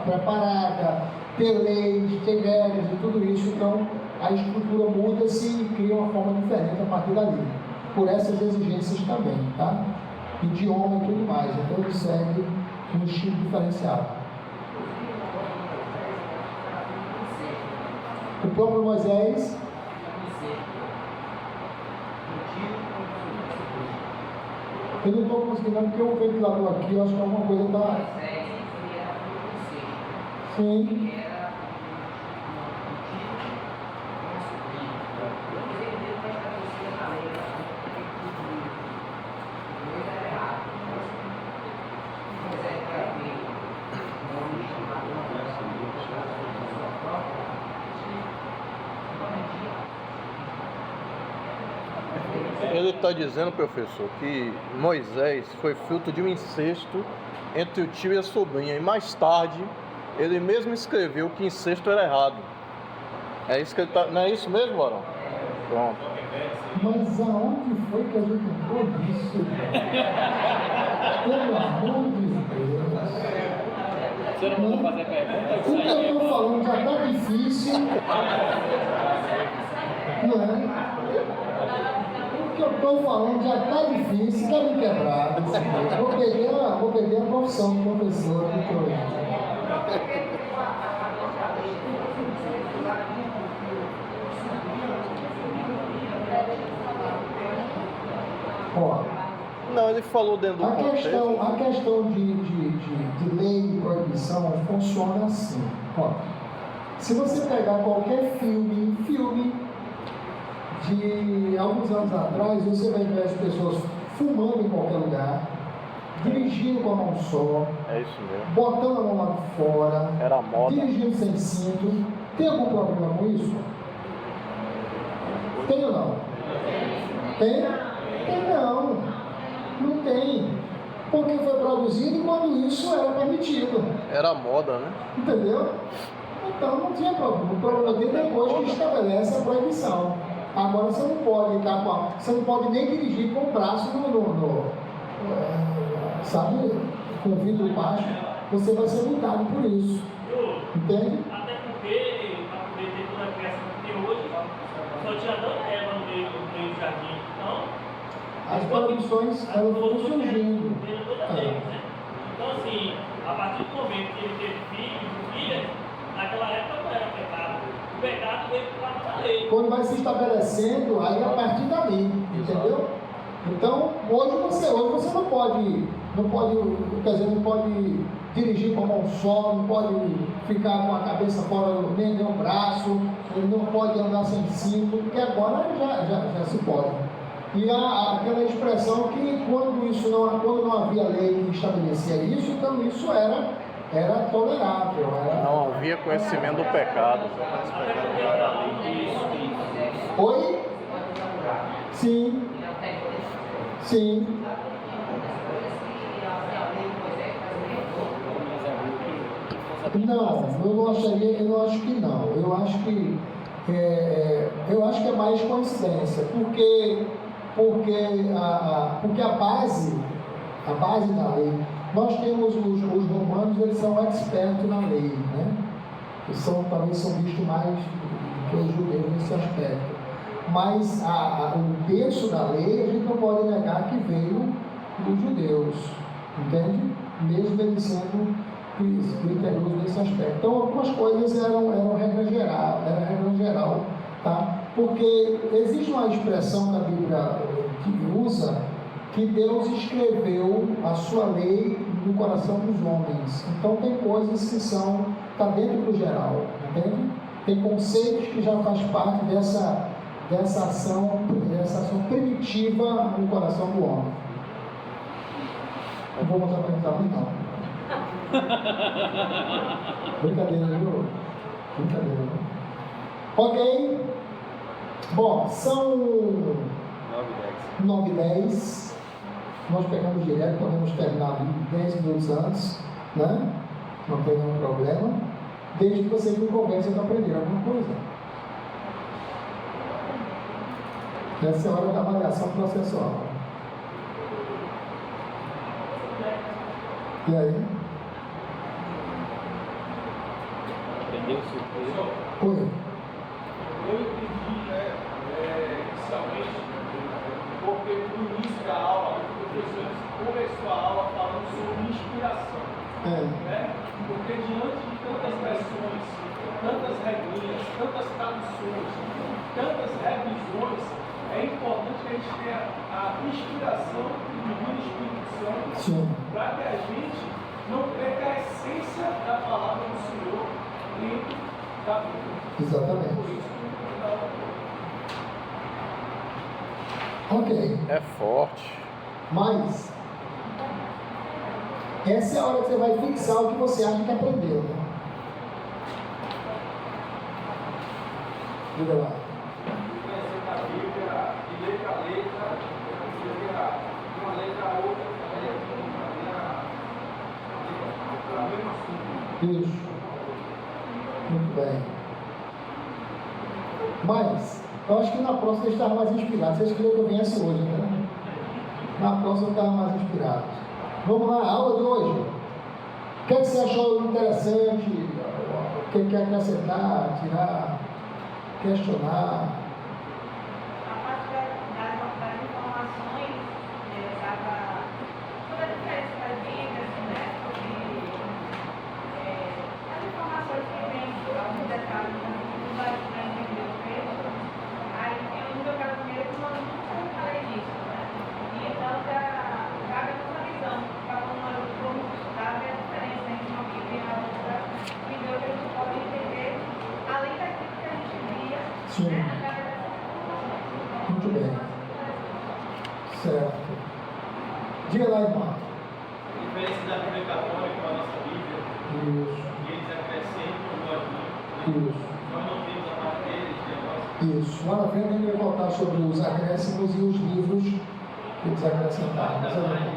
preparada, ter leis, ter regras e tudo isso. Então a estrutura muda-se e cria uma forma diferente a partir dali, por essas exigências também, tá? Idioma e tudo mais. Então ele segue um estilo diferenciado. O próprio Moisés, eu não estou conseguindo, porque o ventilador aqui, eu acho que alguma coisa está. Sim. Ele está dizendo, professor, que Moisés foi fruto de um incesto entre o tio e a sobrinha. E mais tarde, ele mesmo escreveu que incesto era errado. É isso que ele está... Não é isso mesmo, Barão? Pronto. Mas aonde foi que a gente entrou nisso? Pelo amor de Deus. Se eu não vou fazer pergunta, O que eu estou falando já está difícil. Não é? O que eu estou falando já está difícil, está me quebrado. Vou perder a profissão de professor. Ó, Não, ele falou dentro do a contexto. questão de lei e proibição funciona assim. Ó, se você pegar qualquer filme de alguns anos atrás, você vai ver as pessoas fumando em qualquer lugar, dirigindo com a mão só, É isso mesmo. botando a mão lá fora, Era moda. dirigindo sem cinto. Tem algum problema com isso? Tem ou não? Tem? Tem não. Não tem. Porque foi produzido quando isso era permitido. Era moda, né? Entendeu? Então não tinha problema. O problema dele é depois que estabelece a proibição. Agora você não pode estar com você não pode nem dirigir com o braço sabe, com o vidro baixo, você vai ser multado por isso. Entende? Até porque, para poder ter toda a criação que tem hoje, só tinha Adão e Eva no meio do jardim. Então, As proibições elas foram surgindo. Então, assim, a partir do momento que ele teve filhas, naquela época não era pecado. O pecado veio por causa da lei. Quando vai se estabelecendo, aí a partir dali, entendeu? Então, hoje você não pode, quer dizer, não pode dirigir com a mão só, não pode ficar com a cabeça fora, nem o braço, ele não pode andar sem cinto, porque agora já se pode. E há aquela expressão que quando não havia lei que estabelecia isso, então isso era tolerável. Não havia conhecimento do pecado. Oi? Sim. Sim. Não, eu acho que não. Eu acho que é mais coincidência, porque a base da lei, nós temos os romanos, eles são expertos na lei, né? Eles talvez são vistos mais do que os judeus nesse aspecto. Mas o berço da lei, a gente não pode negar que veio dos judeus, entende? Mesmo ele sendo criterioso nesse aspecto. Então, algumas coisas eram regra geral, tá? Porque existe uma expressão da Bíblia que usa que Deus escreveu a sua lei no coração dos homens. Então, tem coisas que está dentro do geral, entende? Tem conceitos que já faz parte dessa ação primitiva no coração do homem. Não vou mostrar para ele não. Brincadeira, viu? Brincadeira. Ok? Bom, são 9h10. Nós pegamos direto, podemos terminar 10 minutos antes, né? Não tem nenhum problema. Desde que você me convença de aprender alguma coisa. Essa é a hora da avaliação processual. E aí? Aprendeu o seu Oi. Eu entendi, inicialmente, porque no início da aula, o professor começou a aula falando sobre inspiração. Né? Porque diante de tantas pressões, tantas regrinhas, tantas traduções, tantas revisões, é importante que a gente tenha a inspiração do Divino Espírito Santo para que a gente não perca a essência da palavra do Senhor dentro da Bíblia. Exatamente. Por isso, ok. É forte. Mas essa é a hora que você vai fixar o que você acha que aprendeu, né? Diga lá. conhecendo a Bíblia de letra a letra, de uma letra a outra, a mesma assunto. Isso. Muito bem. Mas, eu acho que na próxima eu estava mais inspirado. Vocês queriam que eu viesse hoje, né? Na próxima eu estava mais inspirado. Vamos lá, a aula de hoje. O que, é que você achou interessante? O que quer acrescentar, tirar, questionar? A parte das informações, dava toda a diferença das Bíblias, né? As informações que vêm, alguns detalhes, não vai entender o texto. Aí tem um que eu quero primeiro que nós não falei disso, né? E Sim. Muito bem. Certo. Diga lá, irmão. A diferença da Bíblia católica com a nossa Bíblia, Isso. eles acrescentam o godinho. Isso. Nós não temos a parte deles, negócio. Isso. Lá na frente a gente vai voltar sobre os acréscimos e os livros que eles acrescentaram. Mas é bem.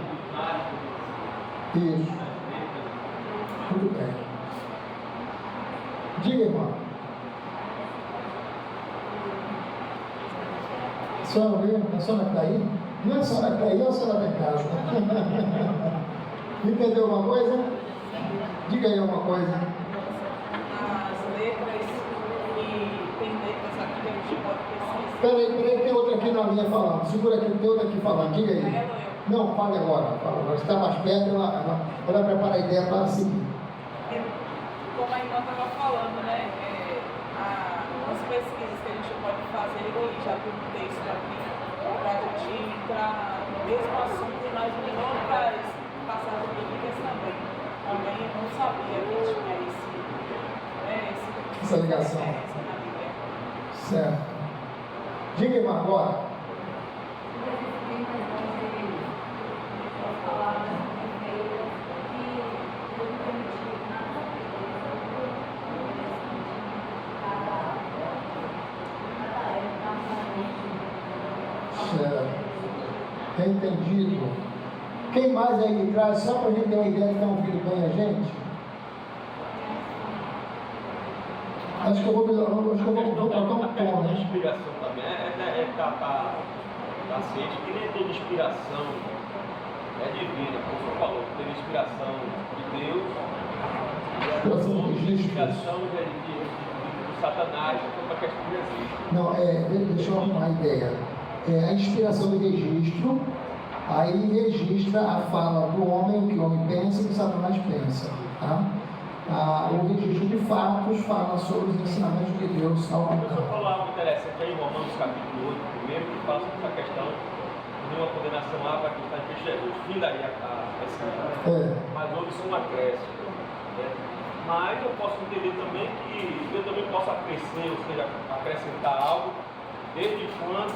Isso. Muito bem. Diga, irmão. A senhora mesmo? A senhora que está aí? Não é a senhora que está aí ou a senhora está em casa? Entendeu alguma coisa? Diga aí alguma coisa. As letras e tem letras aqui que a gente pode pesquisar. Peraí, tem outra aqui na linha falando. Segura aqui, tem outra aqui falando. Diga aí. Não, fale agora. Fala agora. Você está mais perto, ela prepara a ideia para seguir. Como a irmã estava falando, né? As pesquisas que a gente pode fazer aqui, já tem um texto aqui, para a gente entrar no mesmo assunto, mas em outras passagens bíblicas também. Também eu não sabia que tinha essa ligação. Essa na Bíblia. Certo. Diga, irmã, agora. Entendido. Quem mais aí de trás, só para a gente ter uma ideia de que estão ouvindo bem a gente? Acho que eu vou trocar um tom, A né? inspiração também é tá ciente que nem toda inspiração é divina, como você falou, teve inspiração de Deus, Inspiração de e Cristo. inspiração de Satanás, que é uma questão que existe. Não, deixa eu arrumar a ideia. A inspiração de registro, aí registra a fala do homem, o que o homem pensa e o que Satanás pensa. Tá? O registro de fatos fala sobre os ensinamentos de Deus ao Eu vou mundo. falar algo interessante aí em Romanos capítulo 8, primeiro, que fala sobre essa questão de uma condenação lá para quem está em Cristo Jesus. Fim daí mas houve sim um acréscimo. Né? Mas eu posso entender também que eu também posso acrescer, ou seja, acrescentar algo, desde quando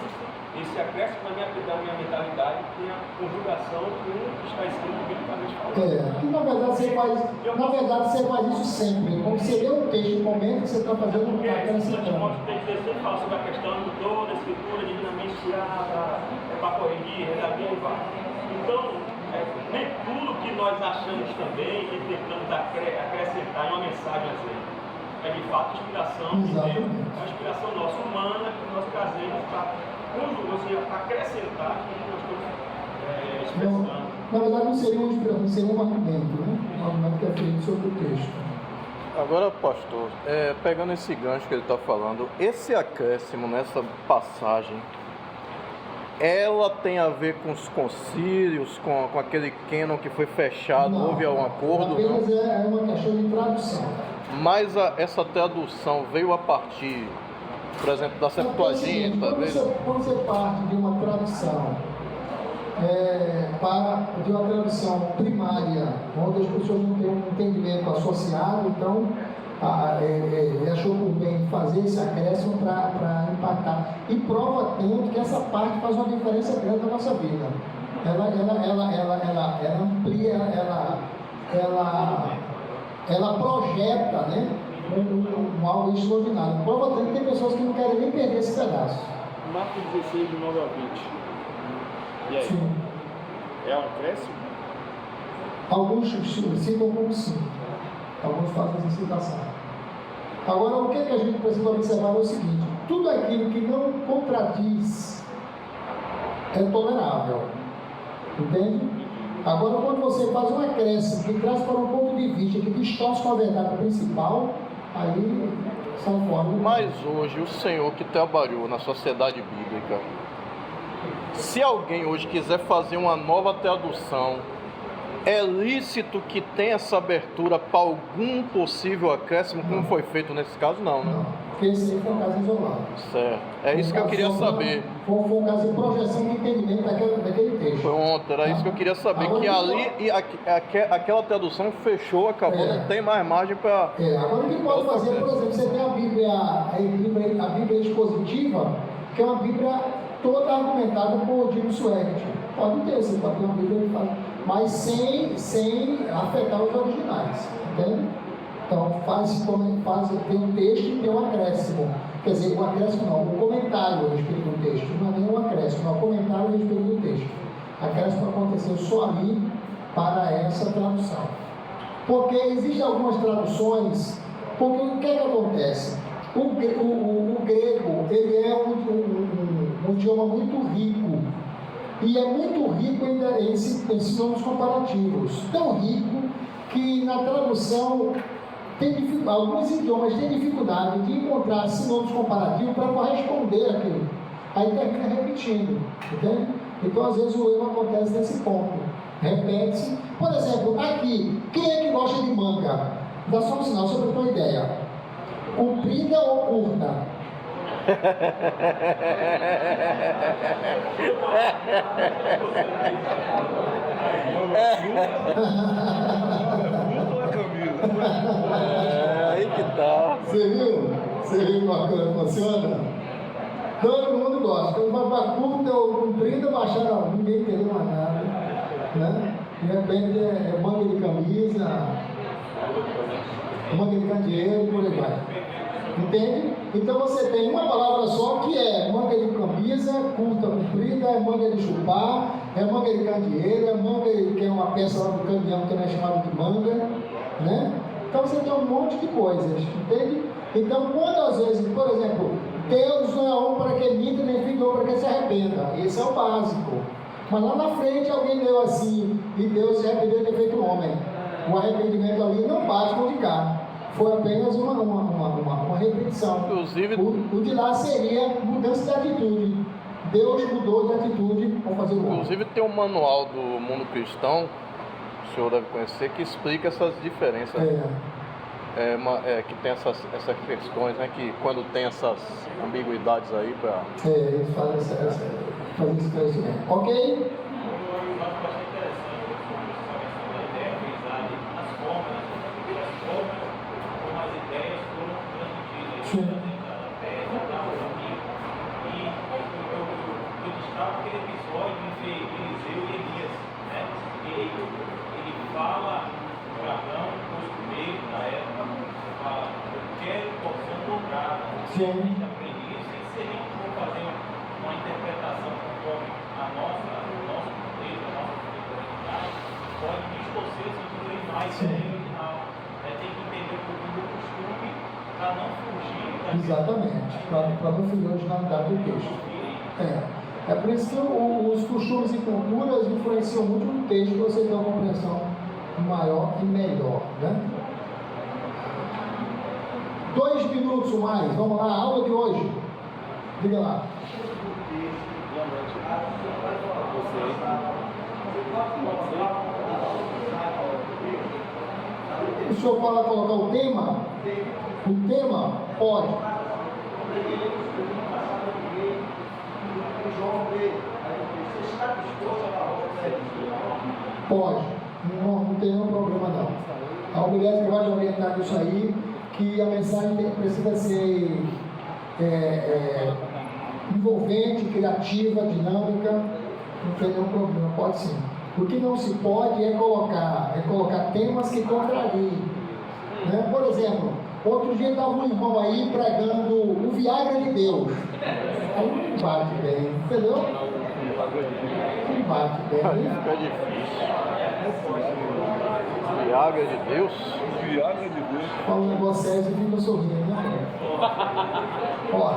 esse acréscimo da minha mentalidade tem a conjugação com o que está escrito biblicamente falando. Que na verdade você faz isso sempre. Quando você lê o texto, o momento que você está fazendo um acrescentando. Timóteo 3,16 fala sobre a questão de toda a escritura divinamente inspirada, para corrigir, redaguir e vai. Então, nem tudo que nós achamos também e tentamos acrescentar em uma mensagem assim, é de fato inspiração de Deus, é uma inspiração nossa humana que nós trazemos para acrescentar aquilo que nós estamos expressando. Na verdade não seria uma inspiração, seria um argumento, né? Um argumento que é feito sobre o texto. Agora, pastor, pegando esse gancho que ele está falando, esse acréscimo nessa passagem, ela tem a ver com os concílios, com aquele cânon que foi fechado, não, houve algum acordo? Apenas não? É uma questão de tradução. Mas essa tradução veio a partir, por exemplo, da Septuaginta. Quando você parte de uma tradução de uma tradução primária, onde as pessoas não têm um entendimento associado, então achou por bem fazer esse acréscimo para impactar. E prova tanto que essa parte faz uma diferença grande na nossa vida. Ela amplia, ela projeta, né, algo extraordinário. Prova tanto que tem pessoas que não querem nem perder esse pedaço. Marcos 16, de 9 a 20. E aí? Sim. É um acréscimo? Alguns citam como sim. Alguns fazem essa citação. Agora, o que a gente precisa observar é o seguinte: tudo aquilo que não contradiz é tolerável. Entende? Agora, quando você faz um acréscimo que traz para um ponto de vista que distorce com a verdade principal, aí sai fora. Mas hoje, o senhor que trabalhou na sociedade bíblica, se alguém hoje quiser fazer uma nova tradução, É lícito que tenha essa abertura para algum possível acréscimo, como foi feito nesse caso, não, né? Não, porque esse aí foi um caso isolado. Certo. É isso que eu queria saber. Foi um caso de projeção de entendimento daquele texto. Pronto, era isso que eu queria saber. Que ali, e aquela tradução fechou, acabou, não tem mais margem para... Agora o que pode fazer, por exemplo, você tem a Bíblia expositiva, que é uma Bíblia toda argumentada por Jim Swaggart. Pode ter, você pode ter uma Bíblia que fala, mas sem afetar os originais, entende? Então tem um texto e tem um acréscimo. Quer dizer, o acréscimo não, o comentário a respeito do texto. Não é nem um acréscimo, é um comentário a respeito do texto. Acréscimo aconteceu só ali para essa tradução. Porque existem algumas traduções, porque o que é que acontece? O grego, ele é um idioma muito rico. E é muito rico em sinônimos comparativos. Tão rico que na tradução alguns idiomas têm dificuldade de encontrar sinônimos comparativos para corresponder àquilo. Aí termina repetindo, entende? Então às vezes o erro acontece nesse ponto. Repete-se. Por exemplo, aqui, quem é que gosta de manga? Dá só um sinal, só para ter uma ideia. Comprida ou curta? Aí que tá. Você viu? Você viu como a coisa funciona? Todo mundo gosta. Então, para curta ou comprida, baixaram, ninguém entendeu mais nada. Né? De repente é manga de camisa, manga de candeeiro, por aí vai. Entende? Então você tem uma palavra só que é manga de camisa, curta, comprida, é manga de chupar, é manga de candeeiro, é manga que é uma peça lá do caminhão que não é chamada de manga, né? Então você tem um monte de coisas, entende? Então quando às vezes, por exemplo, Deus não é homem para que minta, nem filho para que se arrependa. Esse é o básico. Mas lá na frente alguém leu assim, e Deus se arrependeu de ter feito homem. O arrependimento ali não bate com o de cá. Foi apenas uma repetição. Inclusive, o de lá seria mudança de atitude. Deus mudou de atitude para fazer o homem. Inclusive tem um manual do mundo cristão, o senhor deve conhecer, que explica essas diferenças. Que tem essas questões, né? Que quando tem essas ambiguidades aí para... eles fazem esse esclarecimento. Ok? Sim. Eu destaco aquele episódio entre Eliseu e Elias, né? Ele fala o jargão costumeiro da época, fala, eu quero porção dobrada. Sim. A gente aprende isso, e se a gente for fazer uma interpretação conforme o nosso contexto, a nossa espiritualidade, pode distorcer o sentido original e original. Tem que entender um pouquinho do costume para não fugir. Exatamente, para não fugir a originalidade do texto. É por isso que os costumes e culturas influenciam muito no texto para você ter uma compreensão maior e melhor, né? 2 minutos mais, vamos lá, a aula de hoje. Diga lá. Boa noite. O senhor fala colocar o tema? O tema? Pode. Pode. Não tem nenhum problema não. A mulher que vai orientar isso aí, que a mensagem precisa ser envolvente, criativa, dinâmica, não tem nenhum problema, pode sim. O que não se pode é colocar temas que contrariem. Né? Por exemplo, outro dia estava um irmão aí pregando o Viagra de Deus. Aí não bate bem, entendeu? Não bate bem. Aí fica difícil. Viagra de Deus? Viagra de Deus. Fala um negócio sério e fica sorrindo, né? Ó.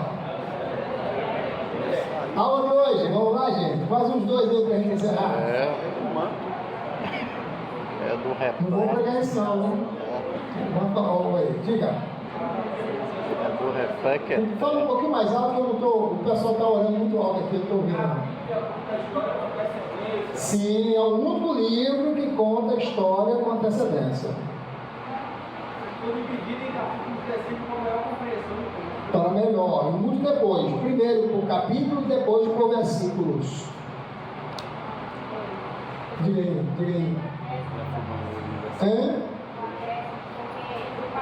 Aula de hoje, vamos lá, gente? Faz uns 2 aí pra gente encerrar. É do rap. Não vou pregar isso não, né? Vamos falar, oi, diga. É do refé. Fala um pouquinho mais alto que eu não tô. O pessoal está orando muito alto aqui, eu estou ouvindo. Sim, é o único livro que conta a história com antecedência. Foi dividido em capítulos descendo com a maior compreensão do texto. Para melhor, e muito depois. Primeiro por capítulo, depois por versículos. Diga aí.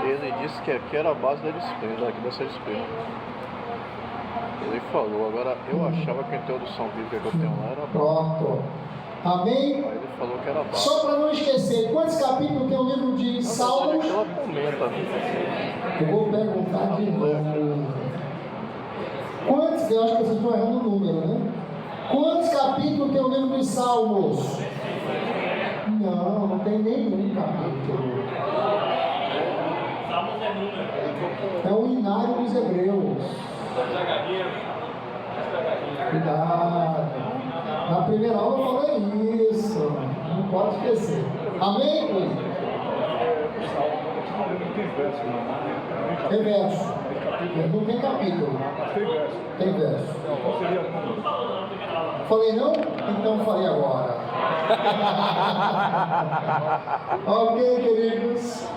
Ele disse que aqui era a base da disciplina, daqui dessa disciplina. Ele falou, agora eu achava que a introdução bíblica que eu tenho lá era base. Pronto. Amém? Aí ele falou que era base. Só para não esquecer, quantos capítulos tem o livro de Salmos? Ela comenta, né? Eu vou perguntar de novo. Quantos? Eu acho que vocês estão errando o número, né? Quantos capítulos tem o livro dos Salmos? Não tem nenhum capítulo. Salmos é número. É o inário dos hebreus. Cuidado. Na primeira aula eu falei isso. Não pode esquecer. Amém? Tem verso. Não tem capítulo. Tem verso. Falei não? Então falei agora. Ok, queridos.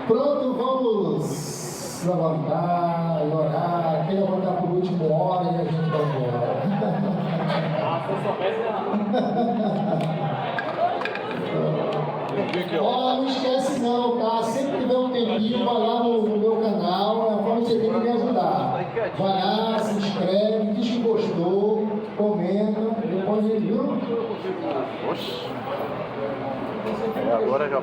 Pronto, vamos levantar e orar. Quem levantar por último hora e a gente vai embora. Ó, não esquece não, tá? Sempre que tiver um tempinho, vai lá no meu canal, é a forma que você tem que me ajudar. Vai lá, se inscreve, diz que gostou, comenta, depois a gente viu. Oxi. Agora já